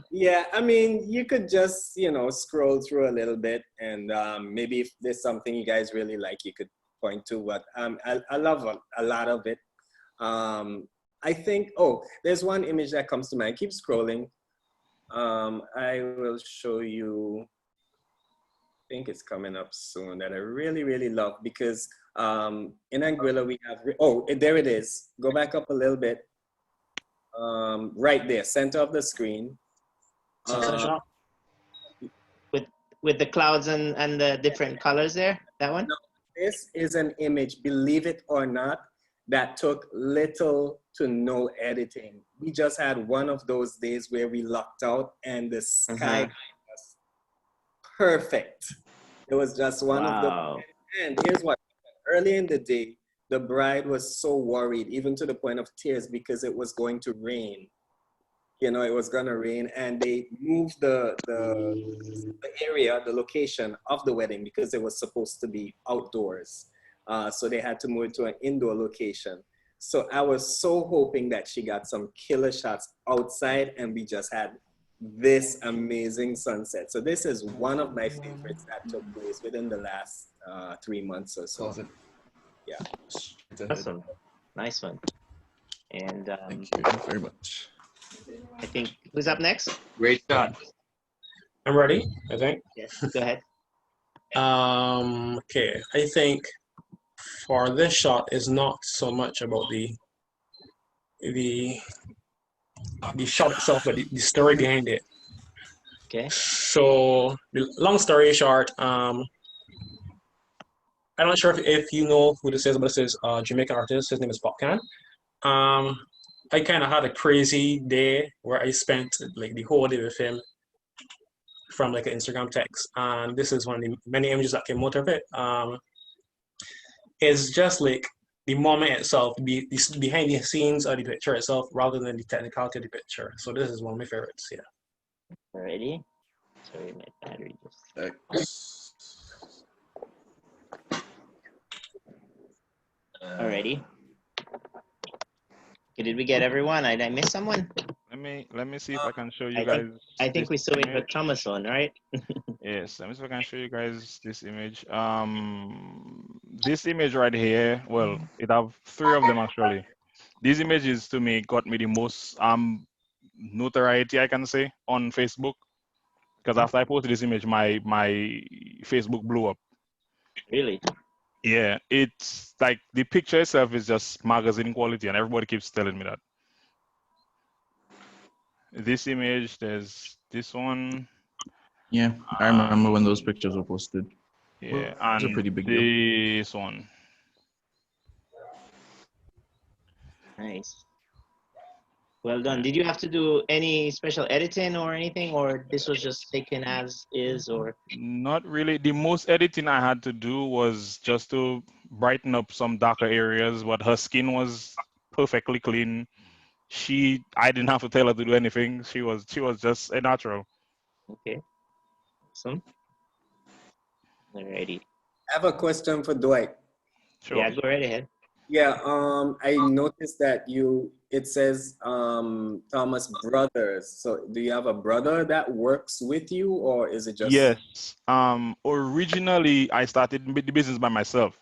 Yeah, I mean, you could just, scroll through a little bit, and maybe if there's something you guys really like, you could point to. But I love a lot of it. I think, there's one image that comes to mind. Keep scrolling. I will show you. I think it's coming up soon, that I really, really love, because in Anguilla we have, there it is. Go back up a little bit. Right there, center of the screen. With the clouds and the different colors there, that one? No, this is an image, believe it or not, that took little to no editing. We just had one of those days where we lucked out and the sky was perfect. It was just one of the, and here's what, early in the day, the bride was so worried, even to the point of tears, because it was going to rain. It was gonna rain, and they moved the area, the location of the wedding, because it was supposed to be outdoors. So they had to move it to an indoor location. So I was so hoping that she got some killer shots outside, and we just had this amazing sunset. So this is one of my favorites that took place within the last 3 months or so. Yeah. Awesome. Nice one. And thank you very much. I think, who's up next? Great shot. I'm ready, I think. Yes, go ahead. Okay, I think for this shot is not so much about the shot itself, but the story behind it. Okay. So, the long story short, I'm not sure if you know who this is, but this is a Jamaican artist. His name is Popcan. I kind of had a crazy day where I spent like the whole day with him from like an Instagram text. And this is one of the many images that came out of it. It's just like the moment itself, behind the scenes of the picture itself, rather than the technicality of the picture. So this is one of my favorites, yeah. Alrighty. Sorry, my battery just... Alrighty. Okay, did we get everyone? Did I miss someone? Let me see if I can show you guys. I think we still wait for Thomas on, right? Yes, let me see if I can show you guys this image. This image right here, well, it have 3 of them actually. These images to me got me the most notoriety, I can say, on Facebook. Because after I posted this image, my Facebook blew up. Really? Yeah, it's like the picture itself is just magazine quality, and everybody keeps telling me that. This image, there's this one. Yeah, I remember when those pictures were posted. Yeah, it's a pretty big deal. This one. Nice. Well done. Did you have to do any special editing or anything, or this was just taken as is, or? Not really. The most editing I had to do was just to brighten up some darker areas, but her skin was perfectly clean. I didn't have to tell her to do anything. She was just a natural. Okay. Awesome. Alrighty. I have a question for Dwight. Sure. Yeah, go right ahead. Yeah, I noticed that it says Thomas Brothers. So do you have a brother that works with you, or is it just? Yes. Originally I started the business by myself.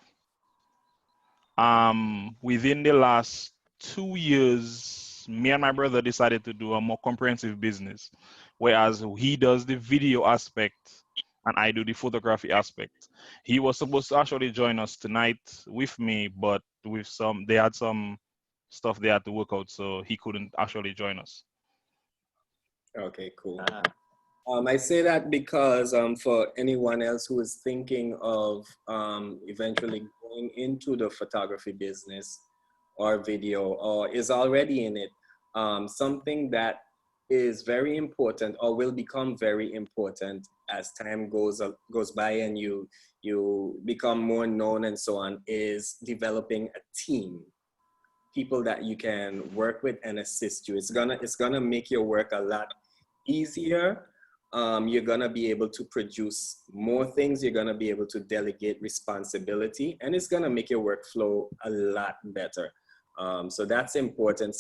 Within the last 2 years, me and my brother decided to do a more comprehensive business, whereas he does the video aspect and I do the photography aspect. He was supposed to actually join us tonight with me, but they had some stuff they had to work out, so he couldn't actually join us. Okay, cool. Ah, I say that because for anyone else who is thinking of eventually going into the photography business or video or is already in it, something that is very important or will become very important as time goes by and you become more known and so on is developing a team, people that you can work with and assist you. It's gonna make your work a lot easier. You're gonna be able to produce more things. You're gonna be able to delegate responsibility, and it's gonna make your workflow a lot better. So that's important.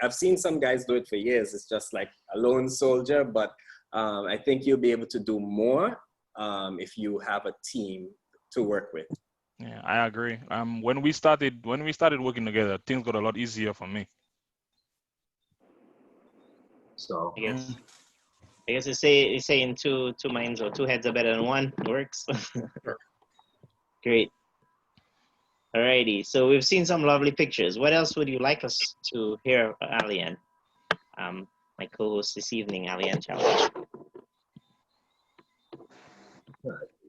I've seen some guys do it for years. It's just like a lone soldier, but I think you'll be able to do more if you have a team to work with. Yeah, I agree. When we started working together, things got a lot easier for me. So I guess they say in two minds or two heads are better than one. It works. Great. Alrighty. So we've seen some lovely pictures. What else would you like us to hear, Aliane? My co-host this evening, Aliane Challenger.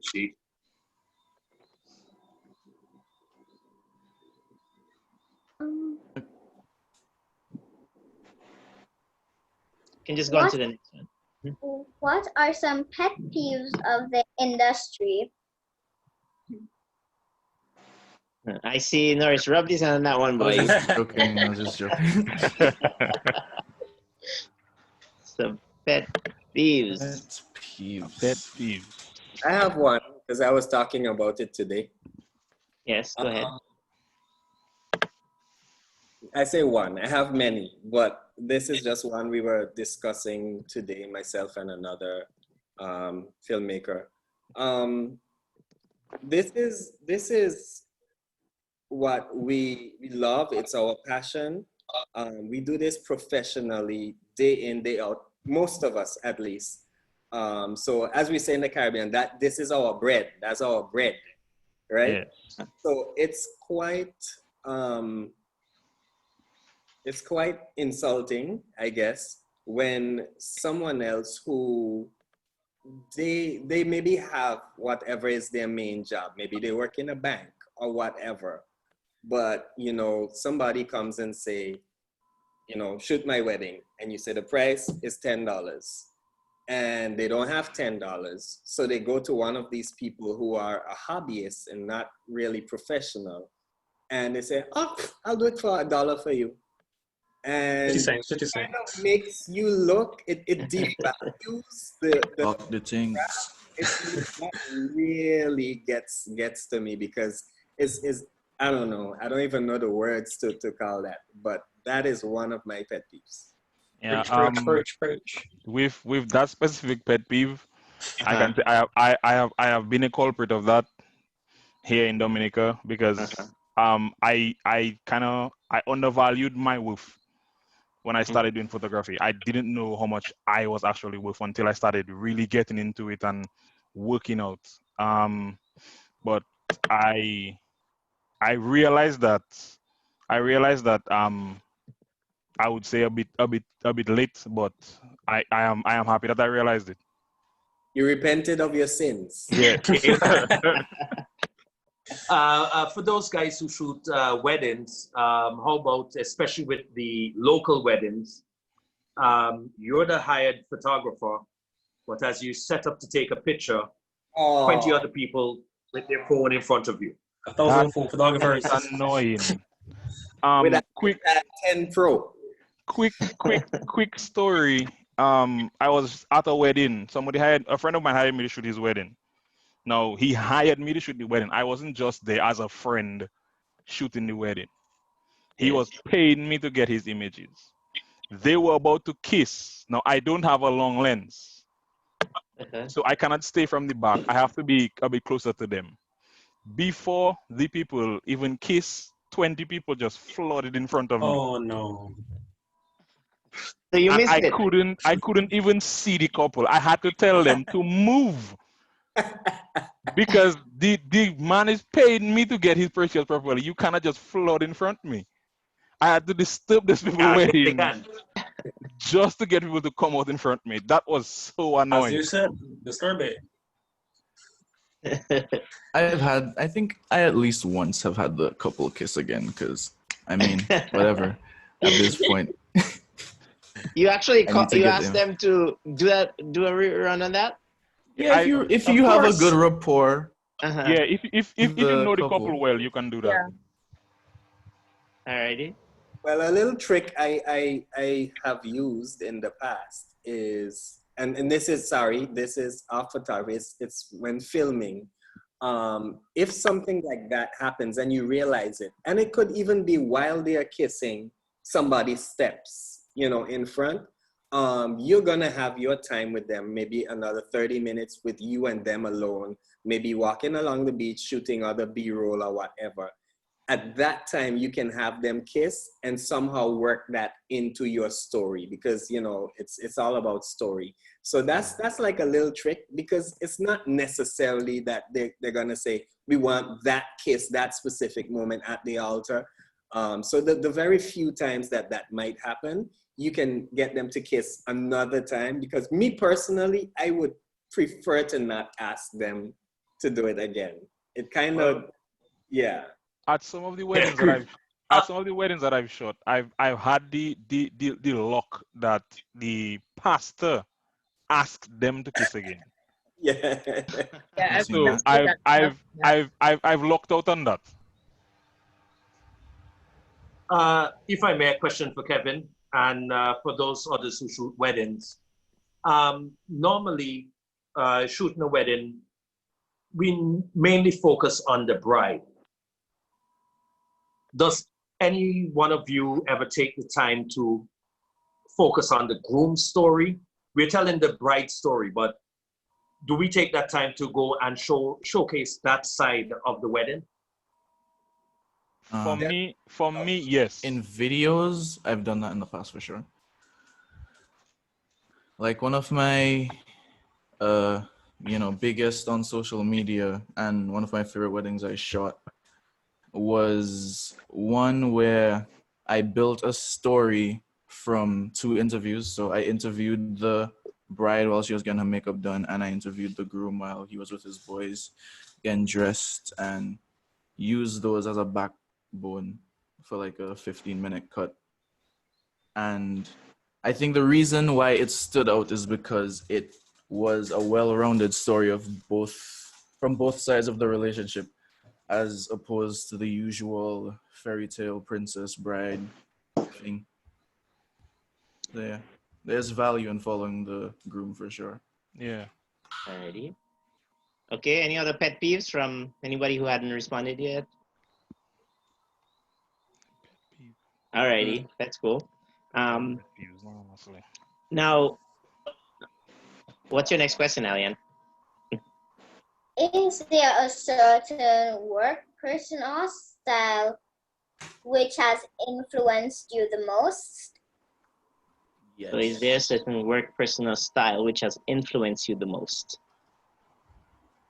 she You can just go on to the next one. What are some pet peeves of the industry? I see Norris, rub these on that one, boy. Okay, I was just joking. Some pet peeves. Pet peeves. Pet peeve. I have one because I was talking about it today. Yes, go ahead. I say one. I have many, but this is just one we were discussing today, myself and another filmmaker. This is what we love. It's our passion. We do this professionally, day in, day out. Most of us, at least. So as we say in the Caribbean, this is our bread. That's our bread, right? Yeah. So it's quite insulting, I guess, when someone else who they maybe have whatever is their main job. Maybe they work in a bank or whatever. But, somebody comes and say, shoot my wedding. And you say the price is $10. And they don't have $10. So they go to one of these people who are a hobbyist and not really professional. And they say, oh, I'll do it for $1 for you. And 50 cents. it kind of makes you look, it devalues the things. that really gets to me because it's I don't know. I don't even know the words to call that, but that is one of my pet peeves. Yeah. Preach. With that specific pet peeve, I can say I have been a culprit of that here in Dominica because I undervalued my worth when I started doing photography. I didn't know how much I was actually worth until I started really getting into it and working out. But I realized that I would say a bit late, but I am happy that I realized it. You repented of your sins. Yeah. for those guys who shoot weddings, how about, especially with the local weddings, you're the hired photographer, but as you set up to take a picture, 20 other people with their phone in front of you. 1,000 photographers. That's annoying. With a Quick 10 Pro. quick story. I was at a wedding. A friend of mine hired me to shoot his wedding. Now he hired me to shoot the wedding. I wasn't just there as a friend shooting the wedding. He was paying me to get his images. They were about to kiss. Now I don't have a long lens, so I cannot stay from the back. I have to be a bit closer to them. Before the people even kiss, 20 people just flooded in front of me. Oh no. So you missed it. I couldn't even see the couple. I had to tell them to move because the man is paying me to get his pictures properly. You cannot just flood in front of me. I had to disturb this people's wedding just to get people to come out in front of me. That was so annoying. As you said, disturb it. I think I at least once have had the couple kiss again, because I mean, whatever. At this point, You actually I need to you get asked them. them to do a rerun on that? yeah, if you have a good rapport, Yeah, if you The know the couple. couple well, you can do that. Yeah. Alrighty. Well, a little trick I have used in the past is, and this is off photography, it's when filming. If something like that happens and you realize it, and it could even be while they are kissing, somebody steps, in front, you're gonna have your time with them, maybe another 30 minutes with you and them alone, maybe walking along the beach, shooting other B-roll or whatever. At that time, you can have them kiss and somehow work that into your story, because it's all about story. So that's like a little trick, because it's not necessarily that they're gonna say we want that kiss, that specific moment at the altar. So the very few times that might happen, you can get them to kiss another time, because me personally, I would prefer to not ask them to do it again. It kind of, yeah. At some of the weddings that I've shot, I've had the luck that the pastor asked them to kiss again. Yeah. Yeah, I've seen So that. I've locked out on that. If I may, a question for Kevin and for those others who shoot weddings. Normally, shooting a wedding, we mainly focus on the bride. Does any one of you ever take the time to focus on the groom's story? We're telling the bride story, but do we take that time to go and showcase that side of the wedding? For me, yes. in videos, I've done that in the past for sure. Like one of my, biggest on social media, and one of my favorite weddings I shot was one where I built a story from 2 interviews. So I interviewed the bride while she was getting her makeup done, and I interviewed the groom while he was with his boys getting dressed, and used those as a backbone for like a 15-minute cut. And I think the reason why it stood out is because it was a well-rounded story from both sides of the relationship, as opposed to the usual fairy tale princess bride thing. So yeah, there's value in following the groom for sure. Yeah. Alrighty. Okay, any other pet peeves from anybody who hadn't responded yet? Alrighty, that's cool. Honestly. Now, what's your next question, Aliane? Is there a certain work, person, or style which has influenced you the most? Yes. So is there a certain work, person, or style which has influenced you the most?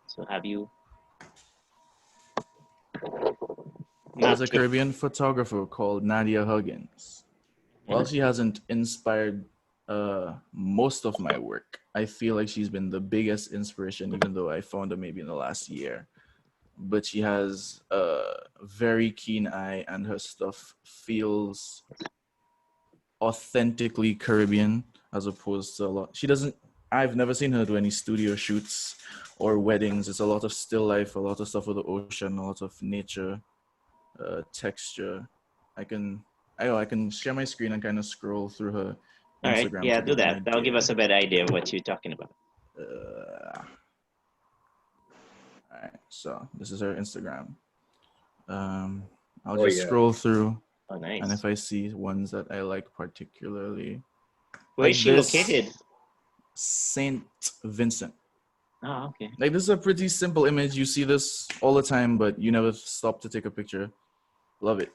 So have you... There's a Caribbean photographer called Nadia Huggins. While she hasn't inspired most of my work, I feel like she's been the biggest inspiration, even though I found her maybe in the last year. But she has a very keen eye, and her stuff feels authentically Caribbean, as opposed to a lot. She doesn't I've never seen her do any studio shoots or weddings. It's a lot of still life, a lot of stuff with the ocean, a lot of nature, texture. I can share my screen and kind of scroll through her All right, Instagram. yeah, to do get an that. That'll give idea. us a better idea of what you're talking about. All right, so this is her Instagram. I'll Oh, just yeah. scroll through, Oh, nice. and if I see ones that I like particularly, Where like is she this, located? Saint Vincent. Oh, okay. Like, this is a pretty simple image. You see this all the time, but you never stop to take a picture. Love it.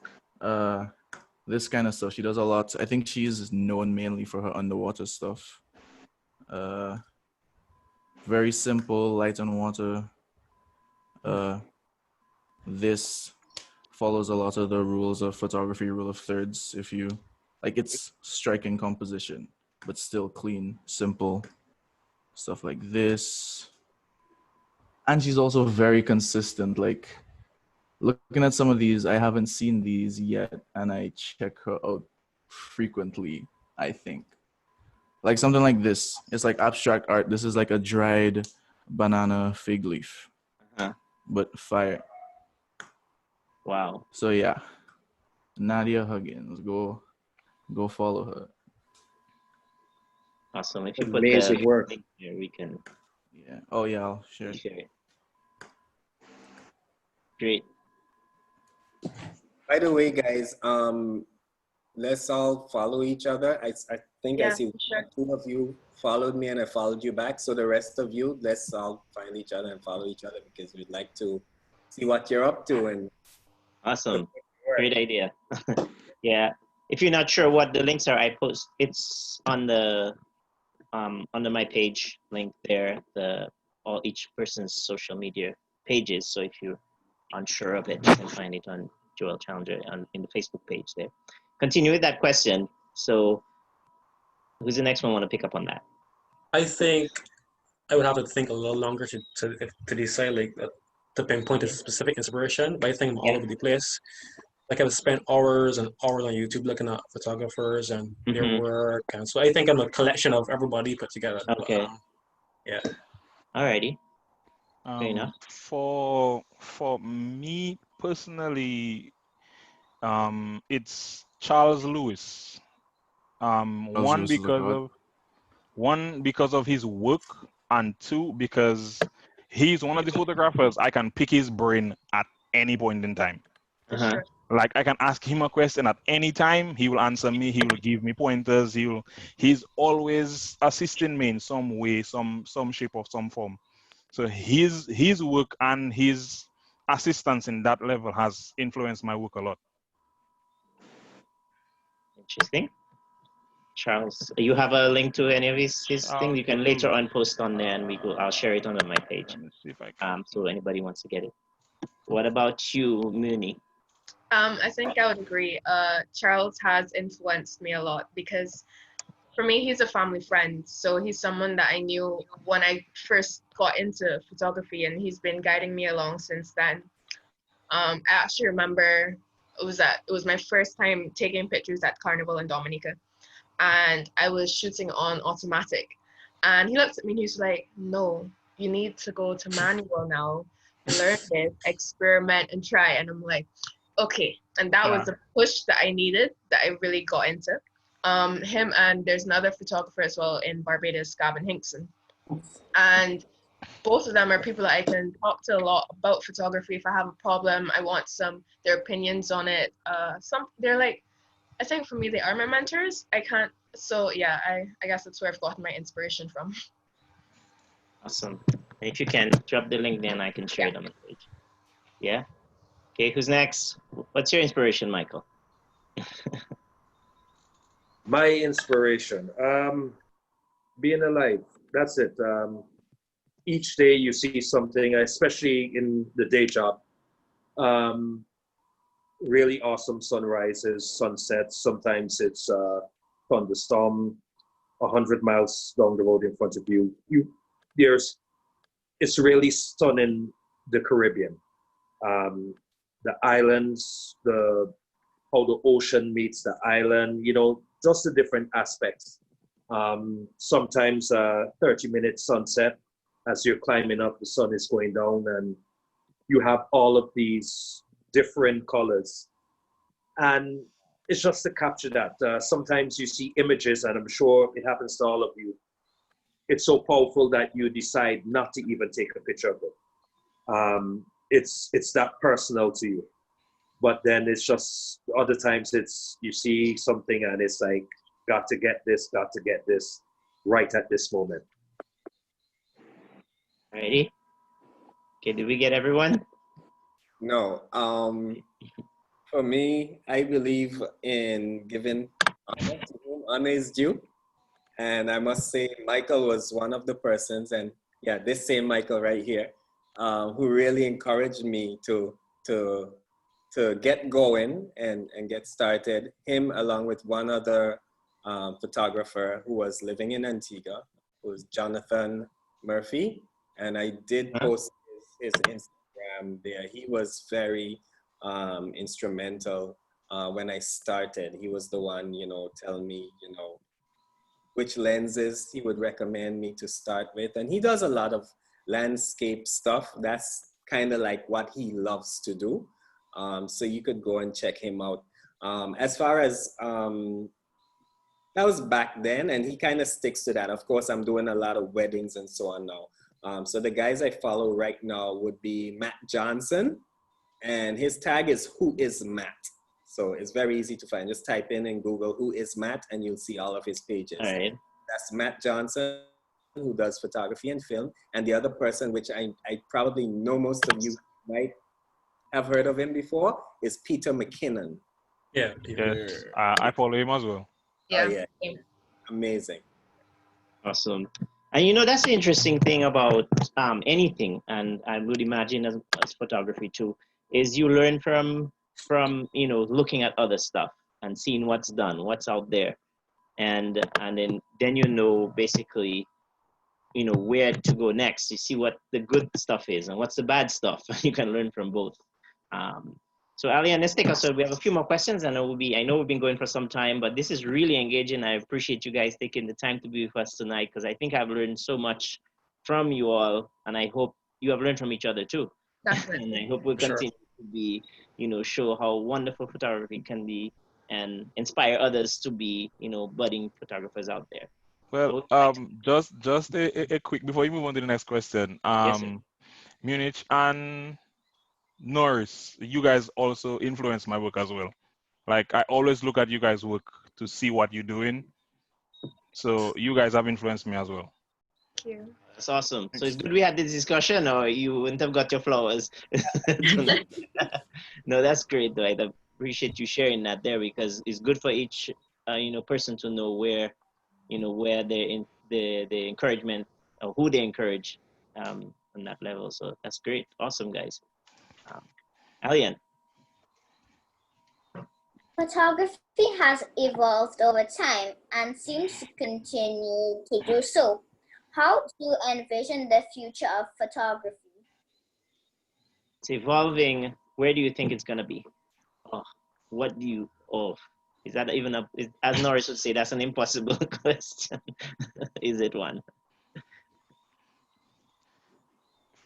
This kind of stuff, she does a lot. I think she's known mainly for her underwater stuff. Very simple, light on water. This follows a lot of the rules of photography, rule of thirds. If you like, it's striking composition, but still clean, simple stuff like this. And she's also very consistent. Like, looking at some of these, I haven't seen these yet, and I check her out frequently, I think. Like something like this. It's like abstract art. This is like a dried banana fig leaf, but fire. Wow. So yeah, Nadia Huggins, go follow her. Awesome. If you put Amazing the work. link here, we can Yeah. Oh yeah, I'll share. share it. Great. By the way, guys, let's all follow each other. I think I Yeah, see sure. 2 of you followed me and I followed you back. So the rest of you, let's all find each other and follow each other because we'd like to see what you're up to. And Awesome. Great idea. Yeah. If you're not sure what the links are, I post. It's on the under my page link there. Each person's social media pages. So if you're unsure of it, you can find it on Joel Challenger in the Facebook page there. Continue with that question. So who's the next one want to pick up on that? I think I would have to think a little longer to decide, like, to pinpoint a specific inspiration, but I think I'm all over the place. Like, I've spent hours and hours on YouTube looking at photographers and their work, and so I think I'm a collection of everybody put together. Okay. But, yeah. Alrighty. Fair enough. For me personally, it's Charles Lewis. One Lewis is a god. because of his work, and two because he's one of the photographers I can pick his brain at any point in time. Uh-huh. Like, I can ask him a question at any time, he will answer me, he will give me pointers, he's always assisting me in some way, some shape or some form. So his work and his assistance in that level has influenced my work a lot. Interesting. Charles, you have a link to any of his things? You can later on post on there, and I'll share it on my page. Let me see if I can. So anybody wants to get it. What about you, Muni? I think I would agree. Charles has influenced me a lot because for me, he's a family friend. So he's someone that I knew when I first got into photography, and he's been guiding me along since then. I actually remember it was my first time taking pictures at Carnival in Dominica, and I was shooting on automatic. And he looked at me and he was like, "No, you need to go to manual now, learn this, experiment and try." And I'm like, okay. And that was the push that I needed, that I really got into. Him and there's another photographer as well in Barbados, Gavin Hinkson. And both of them are people that I can talk to a lot about photography. If I have a problem, I want their opinions on it. They're like, I think for me, they are my mentors. So yeah, I guess that's where I've gotten my inspiration from. Awesome. And if you can drop the link, then I can share it on the page. Yeah. Okay, who's next? What's your inspiration, Michael? My inspiration, being alive. That's it. Each day you see something, especially in the day job. Really awesome sunrises, sunsets. Sometimes it's thunderstorm 100 miles down the road in front of you. It's really stunning, the Caribbean. The islands, how the ocean meets the island, just the different aspects. Sometimes 30-minute sunset as you're climbing up, the sun is going down, and you have all of these different colors. And it's just to capture that. Sometimes you see images, and I'm sure it happens to all of you. It's so powerful that you decide not to even take a picture of it. It's that personal to you. But then it's just, other times it's, you see something and it's like, got to get this right at this moment. Alrighty. Okay, did we get everyone? No. For me, I believe in giving honor to whom honor is due. And I must say, Michael was one of the persons, and yeah, this same Michael right here, who really encouraged me to get going and get started. Him along with one other photographer who was living in Antigua, who was Jonathan Murphy. And I did post his Instagram there. He was very instrumental when I started. He was the one, telling me, which lenses he would recommend me to start with. And he does a lot of landscape stuff. That's kind of like what he loves to do. So you could go and check him out. As far as, that was back then, and he kind of sticks to that. Of course, I'm doing a lot of weddings and so on now. So the guys I follow right now would be Matt Johnson, and his tag is Who is Matt. So it's very easy to find. Just type in Google Who is Matt, and you'll see all of his pages. All right. That's Matt Johnson, who does photography and film. And the other person, which I probably know most of you might have heard of him before, is Peter McKinnon. Yeah. Yes, I follow him as well. Yeah. Oh, yeah. Amazing. Awesome. And that's the interesting thing about anything, and I would imagine as photography too, is you learn from looking at other stuff and seeing what's done, what's out there, and then basically where to go next. You see what the good stuff is and what's the bad stuff. You can learn from both. So Aliane, let's take us. So we have a few more questions, and I know we've been going for some time, but this is really engaging. I appreciate you guys taking the time to be with us tonight, because I think I've learned so much from you all, and I hope you have learned from each other too. Definitely. And I hope we'll continue to be, show how wonderful photography can be and inspire others to be, budding photographers out there. Well, just a quick, before you move on to the next question, Yes, sir. Munich and Norris, you guys also influence my work as well. Like, I always look at you guys' work to see what you're doing. So you guys have influenced me as well. Thank you. That's awesome. So it's good we had this discussion, or you wouldn't have got your flowers. No, that's great, though. I appreciate you sharing that there, because it's good for each person to know where the encouragement, or who they encourage on that level. So that's great. Awesome, guys. Aliane. Photography has evolved over time and seems to continue to do so. How do you envision the future of photography? It's evolving. Where do you think it's going to be? Is that even as Norris would say, that's an impossible question. Is it one?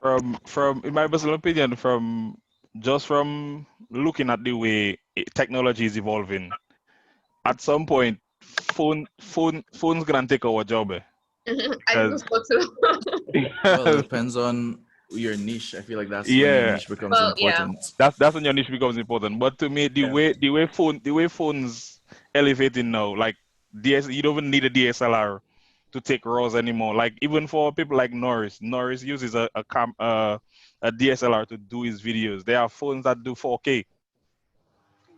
From in my personal opinion, from looking at the way technology is evolving, at some point, phone's gonna take our job. I just thought so. Well, it depends on your niche. I feel like that's when your niche becomes important. That's when your niche becomes important. But to me, the way phones elevating now, like you don't even need a DSLR to take RAWs anymore. Like, even for people like Norris uses a DSLR to do his videos. There are phones that do 4K,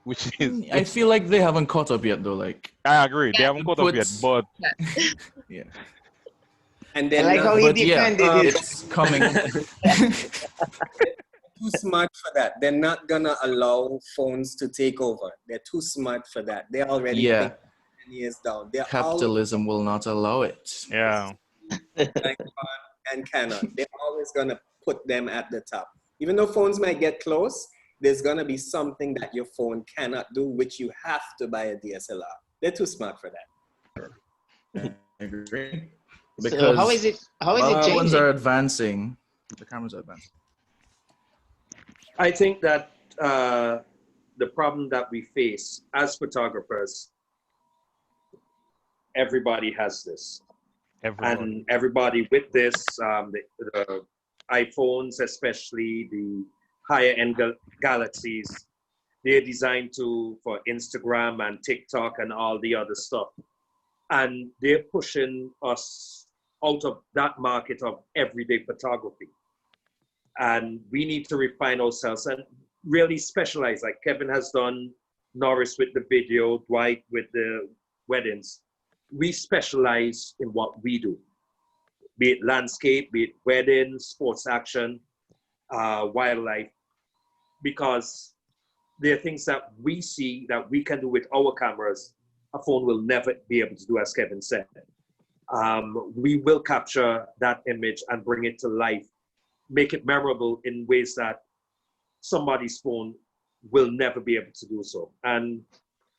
which is. I feel like they haven't caught up yet, though. Like, I agree, they haven't caught up yet, but yeah. And then, how he defended it. It's coming. Too smart for that. They're not gonna allow phones to take over. They're too smart for that. They already think 10 years down. Capitalism will not allow it. Yeah. And Canon. They're always gonna put them at the top. Even though phones might get close, there's gonna be something that your phone cannot do, which you have to buy a DSLR. They're too smart for that. I agree. So how is it? How is while it our phones are changing? advancing, the cameras are advancing. I think that the problem that we face as photographers, everybody has this. Everybody. And everybody with this, the iPhones, especially the higher end galaxies, they're designed for Instagram and TikTok and all the other stuff. And they're pushing us out of that market of everyday photography. And we need to refine ourselves and really specialize, like Keven has done, Norris with the video, Dwight with the weddings. We specialize in what we do, be it landscape, be it weddings, sports action, wildlife, because there are things that we see that we can do with our cameras, a phone will never be able to do, as Keven said. We will capture that image and bring it to life, make it memorable in ways that somebody's phone will never be able to do so. And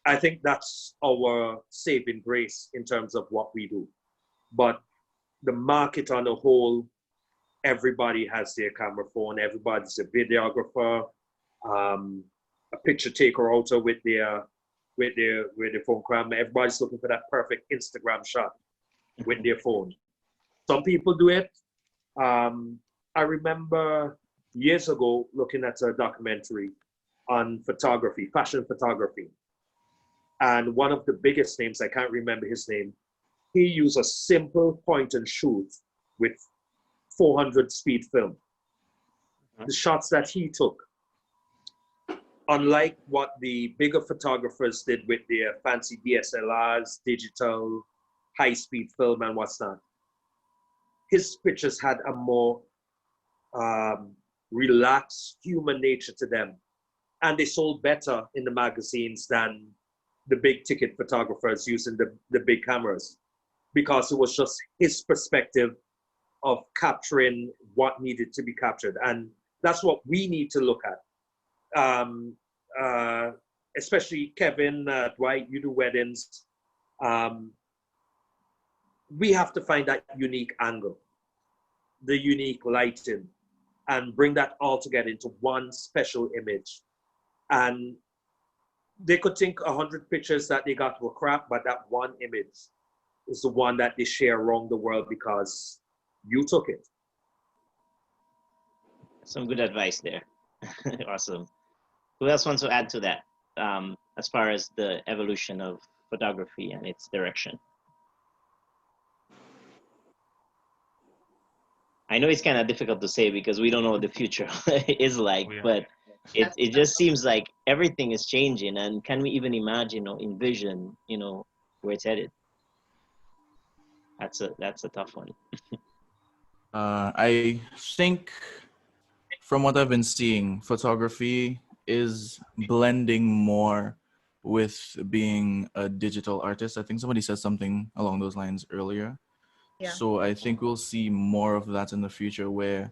I think that's our saving grace in terms of what we do. But the market on the whole, everybody has their camera phone, everybody's a videographer, a picture taker also with their phone camera. Everybody's looking for that perfect Instagram shot with their phone. Some people do it. I remember years ago looking at a documentary on photography, fashion photography. And one of the biggest names, I can't remember his name, he used a simple point and shoot with 400 speed film. The shots that he took, unlike what the bigger photographers did with their fancy DSLRs, digital, high-speed film and what's not, his pictures had a more relaxed human nature to them. And they sold better in the magazines than the big ticket photographers using the big cameras, because it was just his perspective of capturing what needed to be captured. And that's what we need to look at. Especially Keven, Dwight, you do weddings. We have to find that unique angle, the unique lighting, and bring that all together into one special image. And they could think 100 pictures that they got were crap, but that one image is the one that they share around the world because you took it. Some good advice there. Awesome. Who else wants to add to that as far as the evolution of photography and its direction? I know it's kind of difficult to say because we don't know what the future is like, but it just seems like everything is changing. And can we even imagine or envision, where it's headed? That's a tough one. I think from what I've been seeing, photography is blending more with being a digital artist. I think somebody said something along those lines earlier. Yeah. So I think we'll see more of that in the future, where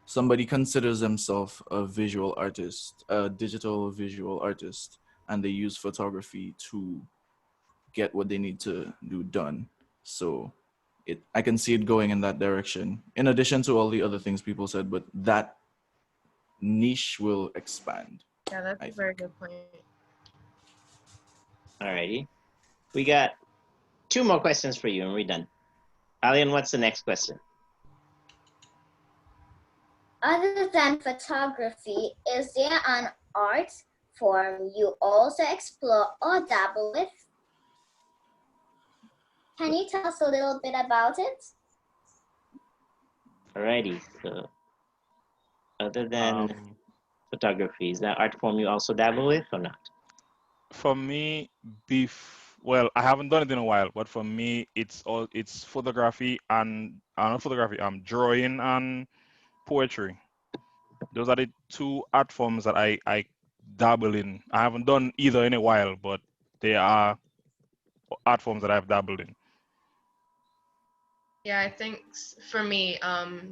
somebody considers themselves a visual artist, a digital visual artist, and they use photography to get what they need to do done. So I can see it going in that direction, in addition to all the other things people said, but that niche will expand. Yeah, that's a very good point. Alrighty. We got 2 more questions for you and we're done. Aliane, what's the next question? Other than photography, is there an art form you also explore or dabble with? Can you tell us a little bit about it? Alrighty, so other than photography, is that art form you also dabble with or not? For me, well, I haven't done it in a while, but for me, it's photography and not photography, drawing and poetry. Those are the 2 art forms that I dabble in. I haven't done either in a while, but they are art forms that I've dabbled in. Yeah, I think for me,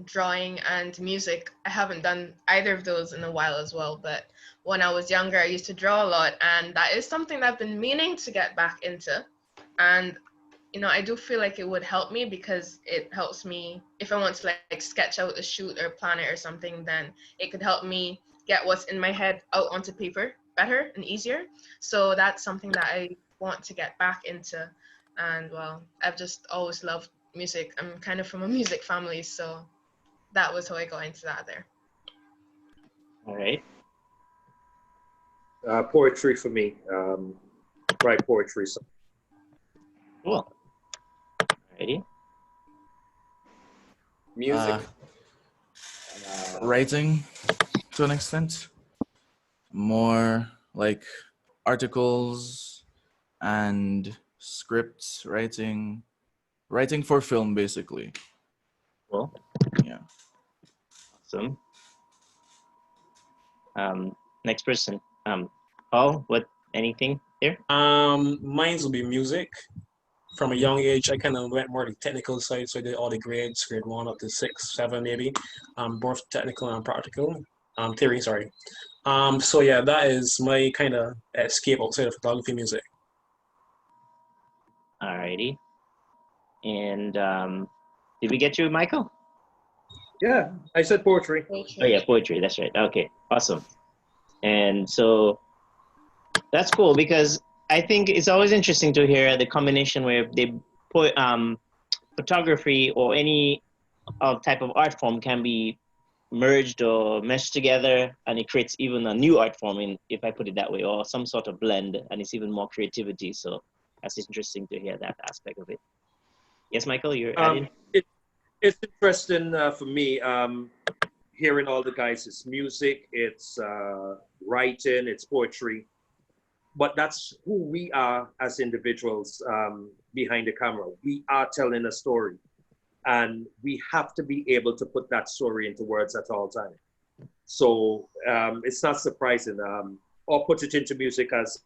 drawing and music, I haven't done either of those in a while as well. But when I was younger, I used to draw a lot, and that is something that I've been meaning to get back into. And you know, I do feel like it would help me because it helps me if I want to like sketch out a shoot or plan it or something, then it could help me get what's in my head out onto paper better and easier. So that's something that I want to get back into. And well, I've just always loved music. I'm kind of from a music family, so that was how I got into that there. All right. Poetry for me. Write poetry. So. Cool. Alrighty. Music. Writing to an extent. More like articles and scripts writing for film basically. Cool. Yeah. Awesome. Next person. Paul, anything there? Mine will be music. From a young age, I kind of went more the technical side, so I did all the grades, grade 1 up to 6, 7 maybe, both technical and practical, theory, sorry. So yeah, that is my kind of escape outside of photography, music. Alrighty. And did we get you, Michael? Yeah, I said poetry. Oh yeah, poetry. That's right. Okay, awesome. And so that's cool because I think it's always interesting to hear the combination where they put photography or any type of art form can be merged or meshed together, and it creates even a new art form, if I put it that way, or some sort of blend, and it's even more creativity. So that's interesting to hear that aspect of it. Yes, Michael, you're adding? It's interesting for me hearing all the guys. It's music, it's writing, it's poetry. But that's who we are as individuals behind the camera. We are telling a story. And we have to be able to put that story into words at all times. So it's not surprising. Or put it into music as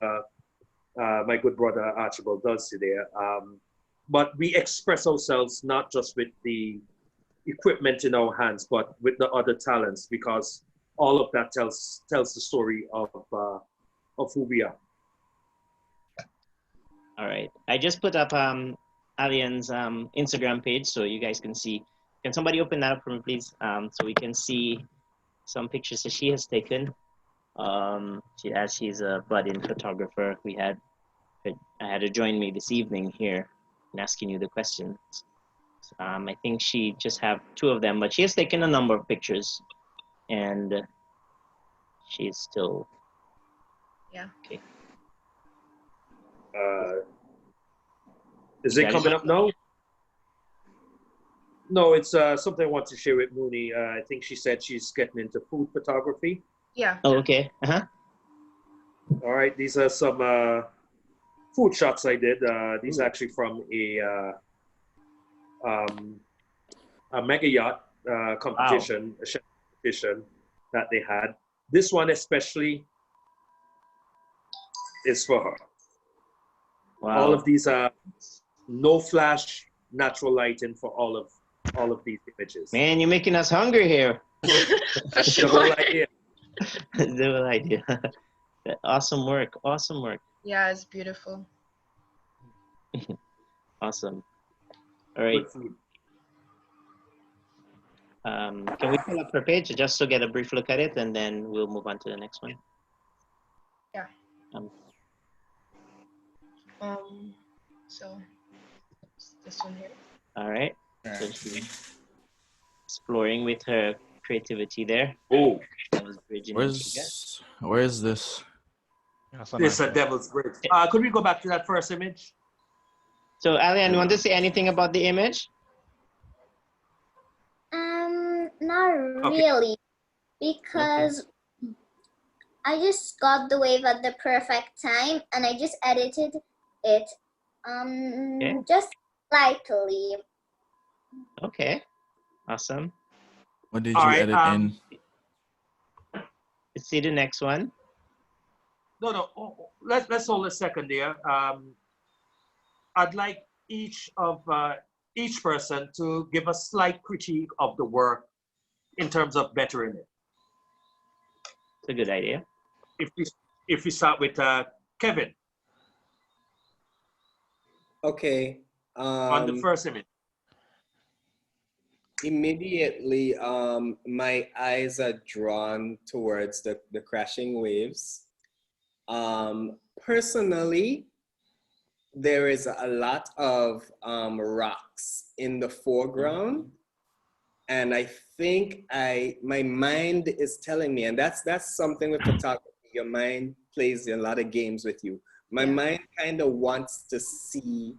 my good brother Archibald does today. But we express ourselves not just with the equipment in our hands, but with the other talents, because all of that tells the story of who we are. All right. I just put up Aliane's Instagram page so you guys can see. Can somebody open that up for me, please? So we can see some pictures that she has taken. She's a budding photographer. I had her join me this evening here in asking you the questions. I think she just have 2 of them, but she has taken a number of pictures, and she's still. Yeah. Okay. Is it coming up now? No, it's something I want to share with Muni. I think she said she's getting into food photography. Yeah. Oh, okay. Uh-huh. All right, these are some food shots I did. These are actually from a mega yacht competition, a chef competition that they had. This one especially is for her. Wow. All of these are no flash, natural lighting for all of these images. Man, you're making us hungry here. That's the whole idea. The whole idea. Awesome work. Awesome work. Yeah, it's beautiful. Awesome. All right. Good food. Can we pull up her page just to get a brief look at it, and then we'll move on to the next one? Yeah. Um, So this one here. all right. So she's exploring with her creativity there. Oh, That was Bridget. Where is this? Yeah, so this is nice. a devil's bridge. Could we go back to that first image? So, Aliane, you want to say anything about the image? Not really, because I just got the wave at the perfect time, and I just edited it just slightly. Okay. Awesome. What did All you right, edit in? Let's see the next one. No. Let's hold a second there. I'd like each person to give a slight critique of the work in terms of bettering it. It's a good idea. If we start with Keven. Okay. On the first image. Immediately, my eyes are drawn towards the crashing waves. Personally, there is a lot of rocks in the foreground, and I think my mind is telling me, and that's something with photography. Your mind plays a lot of games with you. My mind kind of wants to see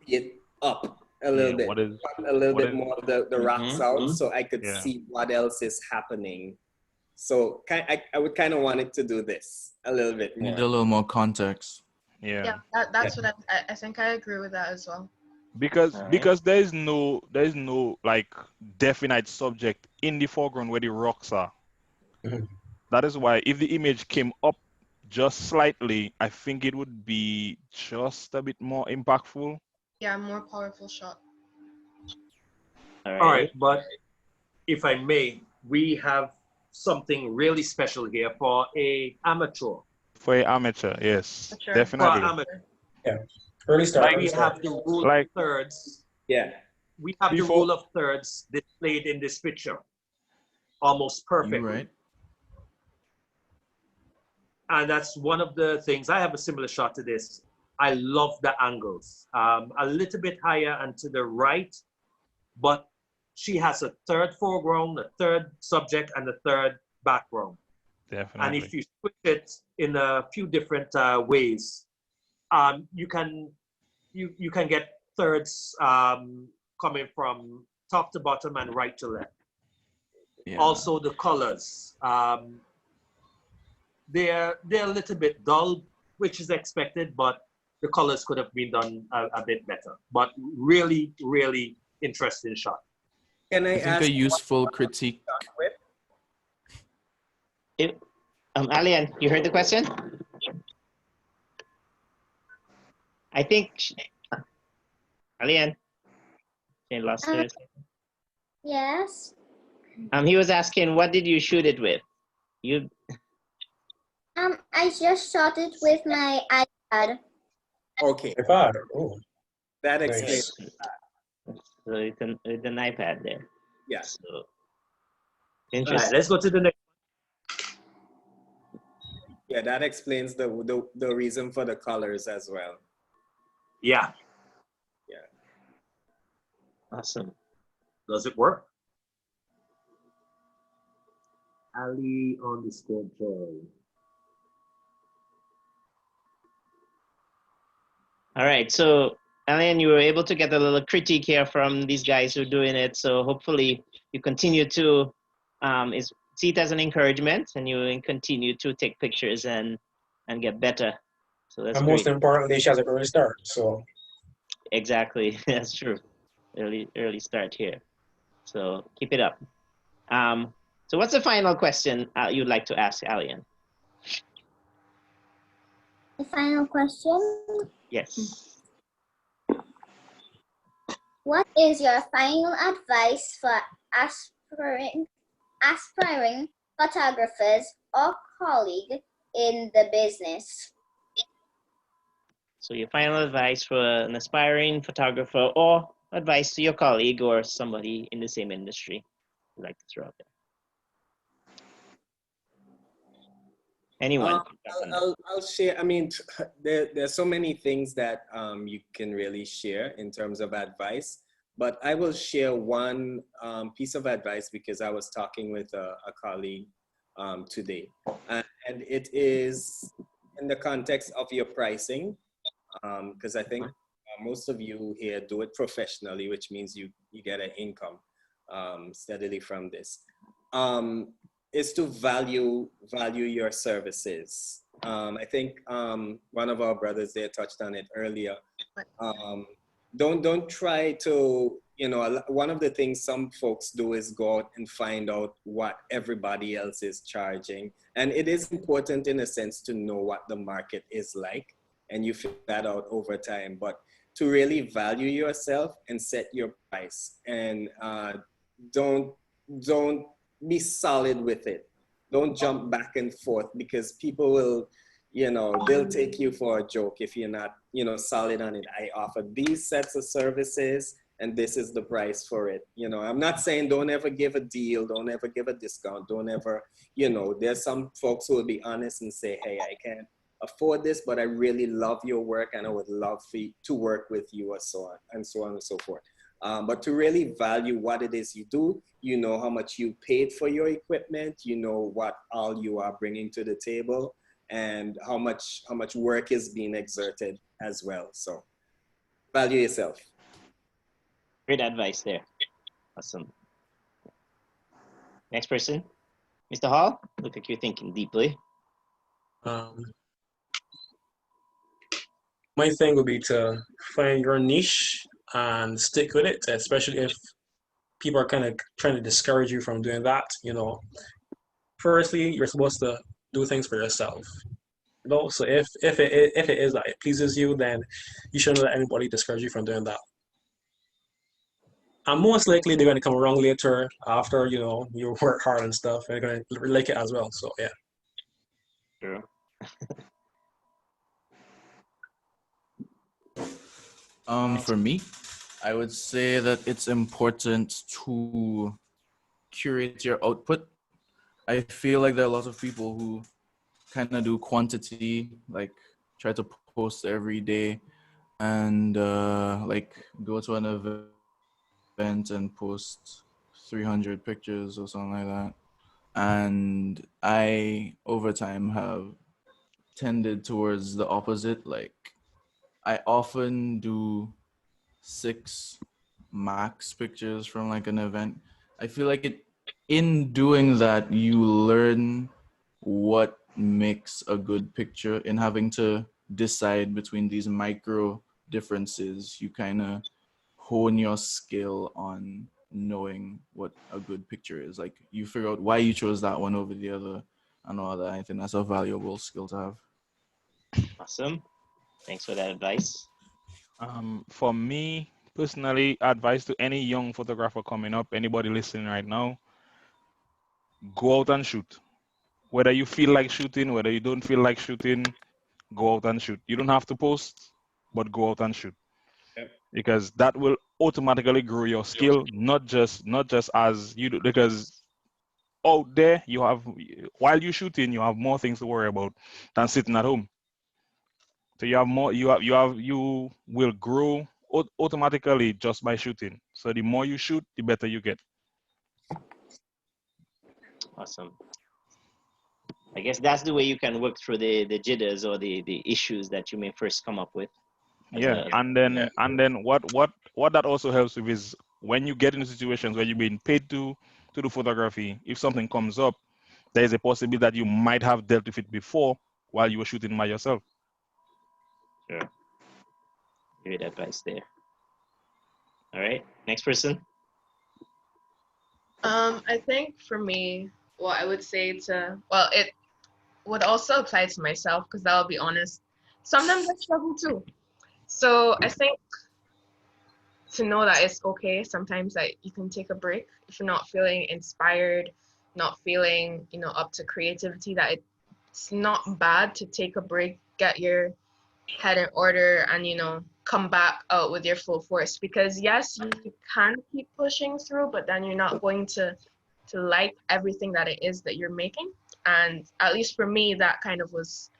it up a little bit, a little bit more of the rocks out, so I could see what else is happening. So I would kind of want it to do this a little bit more. Need a little more context. Yeah, that's what I think I agree with that as well. Because there is no like definite subject in the foreground where the rocks are. That is why if the image came up just slightly, I think it would be just a bit more impactful. Yeah, more powerful shot. All right, but if I may, we have something really special here for a amateur. For an amateur, yes, Sure. definitely. For amateur. Yeah, early start. We have the rule of thirds. Yeah. We have the rule of thirds displayed in this picture, almost perfectly. You're right. And that's one of the things. I have a similar shot to this. I love the angles. A little bit higher and to the right, but she has a third foreground, a third subject, and a third background. Definitely. And if you switch it in a few different ways, you can get thirds coming from top to bottom and right to left. Yeah. Also the colors. They're a little bit dull, which is expected, but the colors could have been done a bit better. But really, really interesting shot. Can I think ask a useful critique. Aliane, you heard the question? I think Aliane, she lost her. Yes. He was asking, what did you shoot it with? I just shot it with my iPad. Okay. iPad. Oh. That explains. So it's an iPad there. Yeah. So, interesting. All right, let's go to the next. Yeah, that explains the reason for the colors as well. Yeah. Yeah. Awesome. Does it work? Ali _Joy. All right, so Aliane, you were able to get a little critique here from these guys who are doing it. So hopefully you continue to see it as an encouragement, and you continue to take pictures and get better. So that's and great. most importantly, she has a early start. So exactly, that's true. Early start here. So keep it up. So what's the final question you'd like to ask Aliane? The final question? Yes. What is your final advice for aspiring photographers or colleague in the business? So your final advice for an aspiring photographer, or advice to your colleague or somebody in the same industry you'd like to throw out there? Anyone? I'll share. I mean, there's so many things that you can really share in terms of advice, but I will share one piece of advice because I was talking with a colleague today, and it is in the context of your pricing, because I think most of you here do it professionally, which means you get an income steadily from this. Is to value your services. I think one of our brothers there touched on it earlier. Don't try to, one of the things some folks do is go out and find out what everybody else is charging. And it is important in a sense to know what the market is like, and you figure that out over time. But to really value yourself and set your price, and don't be solid with it. Don't jump back and forth, because people will you know, they'll take you for a joke if you're not, you know, solid on it. I offer these sets of services and this is the price for it. You know, I'm not saying don't ever give a deal, don't ever give a discount, don't ever, you know, there's some folks who will be honest and say, hey, I can't afford this, but I really love your work and I would love for you to work with you, or so on and so on and so forth. But to really value what it is you do, you know how much you paid for your equipment, you know what all you are bringing to the table, and how much work is being exerted as well. So value yourself. Great advice there. Awesome. Next person, Mr. Hall. Look like you're thinking deeply. My thing would be to find your niche and stick with it, especially if people are kind of trying to discourage you from doing that. You know, firstly, you're supposed to do things for yourself. You know, so if it is that it pleases you, then you shouldn't let anybody discourage you from doing that. And most likely they're going to come around later after, you know, you work hard and stuff, and they're going to like it as well. So yeah. Sure. For me, I would say that it's important to curate your output. I feel like there are a lot of people who kind of do quantity, like try to post every day and like go to an event and post 300 pictures or something like that. And I, over time, have tended towards the opposite. Like, I often do 6 max pictures from like an event. I feel like in doing that, you learn what makes a good picture. In having to decide between these micro differences, you kind of hone your skill on knowing what a good picture is. Like, you figure out why you chose that one over the other and all that. I think that's a valuable skill to have. Awesome. Thanks for that advice. For me personally, advice to any young photographer coming up, anybody listening right now, go out and shoot. Whether you feel like shooting, whether you don't feel like shooting, go out and shoot. You don't have to post, but go out and shoot. Yep. Because that will automatically grow your skill, not just as you do, because out there you have, while you're shooting, you have more things to worry about than sitting at home. So you have more, you will grow automatically just by shooting. So the more you shoot, the better you get. Awesome. I guess that's the way you can work through the jitters or the issues that you may first come up with. Yeah, and then what that also helps with is when you get into situations where you're being paid to do photography, if something comes up, there is a possibility that you might have dealt with it before while you were shooting by yourself. Sure. Great advice there. All right, next person. I think for me, what I would say it would also apply to myself, because I'll be honest, sometimes I struggle too. So I think to know that it's okay sometimes that you can take a break if you're not feeling inspired, not feeling, up to creativity, that it's not bad to take a break, get your head in order, and come back out with your full force. Because yes, you can keep pushing through, but then you're not going to like everything that it is that you're making. And at least for me, that kind of was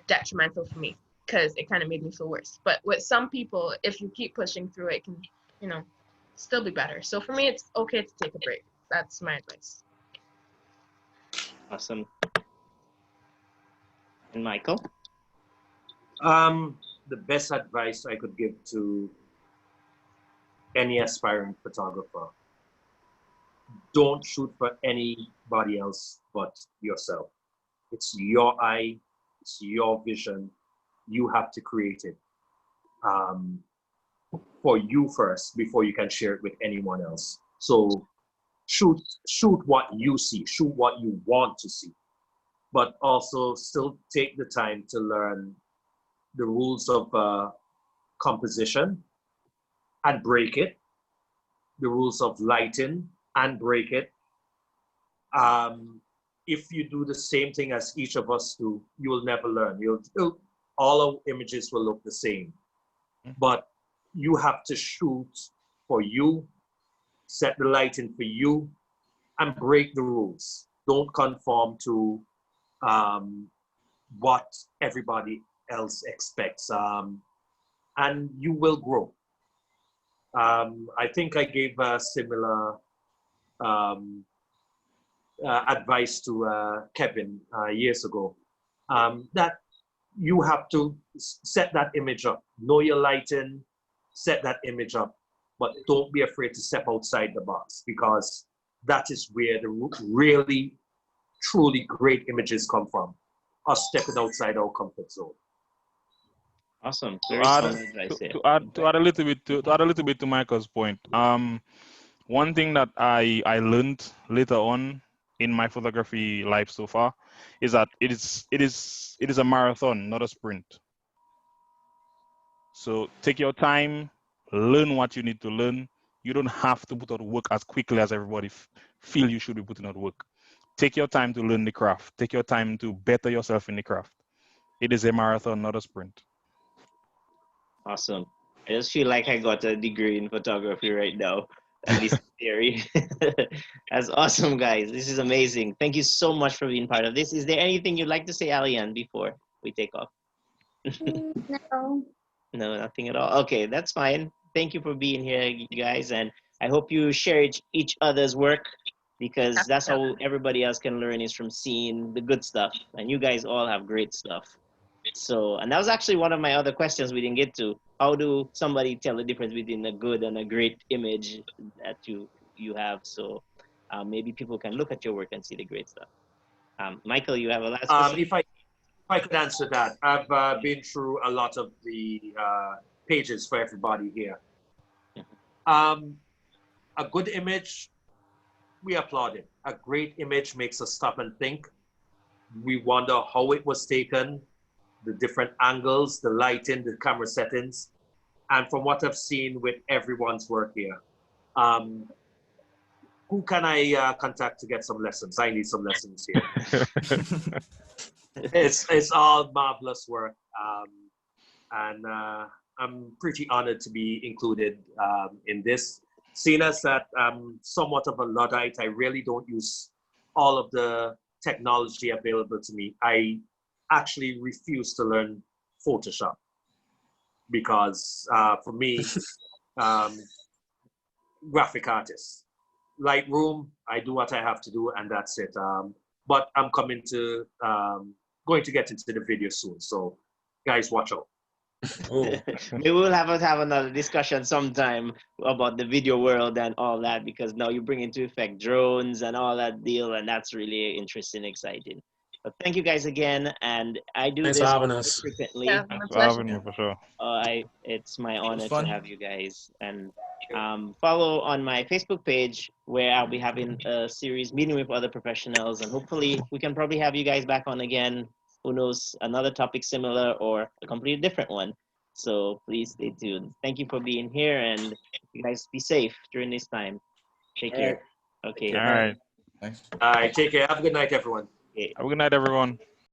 detrimental for me, because it kind of made me feel worse. But with some people, if you keep pushing through, it can still be better. So for me, it's okay to take a break. That's my advice. Awesome. And Michael? The best advice I could give to any aspiring photographer: don't shoot for anybody else but yourself. It's your eye, it's your vision. You have to create it for you first before you can share it with anyone else. So shoot what you see, shoot what you want to see, but also still take the time to learn the rules of composition and break it, the rules of lighting and break it. if you do the same thing as each of us do, you will never learn. All our images will look the same. But you have to shoot for you, set the lighting for you, and break the rules. Don't conform to what everybody else expects. And you will grow. I think I gave a similar advice to Keven years ago, that you have to set that image up, know your lighting, set that image up, but don't be afraid to step outside the box, because that is where the really, truly great images come from, us stepping outside our comfort zone. Awesome. To Very add, solid advice there. to add a little bit to Michael's point, one thing that I learned later on in my photography life so far is that it is a marathon, not a sprint. So take your time, learn what you need to learn. You don't have to put out work as quickly as everybody feel you should be putting out work. Take your time to learn the craft. Take your time to better yourself in the craft. It is a marathon, not a sprint. Awesome. I just feel like I got a degree in photography right now, at least theory. That's awesome, guys. This is amazing. Thank you so much for being part of this. Is there anything you'd like to say, Aliane, before we take off? No. No, nothing at all. Okay, that's fine. Thank you for being here, you guys, and I hope you share each other's work, because that's how everybody else can learn, is from seeing the good stuff. And you guys all have great stuff. So, and that was actually one of my other questions we didn't get to. How do somebody tell the difference between a good and a great image that you have? So maybe people can look at your work and see the great stuff. Michael, you have a last question? If I could answer that, I've been through a lot of the pages for everybody here. A good image, we applaud it. A great image makes us stop and think. We wonder how it was taken, the different angles, the lighting, the camera settings. And from what I've seen with everyone's work here, who can I contact to get some lessons? I need some lessons here. It's all marvelous work. And I'm pretty honored to be included in this. Seeing as that I'm somewhat of a Luddite, I really don't use all of the technology available to me. I actually refuse to learn Photoshop, because for me, graphic artist, Lightroom, I do what I have to do, and that's it. But I'm going to get into the video soon, so guys, watch out. Maybe we'll have another discussion sometime about the video world and all that, because now you bring into effect drones and all that deal, and that's really interesting, exciting. But thank you guys again, and I do Thanks this for having us. frequently. Yeah, Thanks my for pleasure. having me, for sure. It's my honor to fun. have you guys, and follow on my Facebook page, where I'll be having a series meeting with other professionals, and hopefully we can probably have you guys back on again. Who knows, another topic similar or a completely different one. So please stay tuned. Thank you for being here, and you guys be safe during this time. Take care. Okay. All right. Thanks. All right, take care. Have a good night, everyone. Okay. Have a good night, everyone.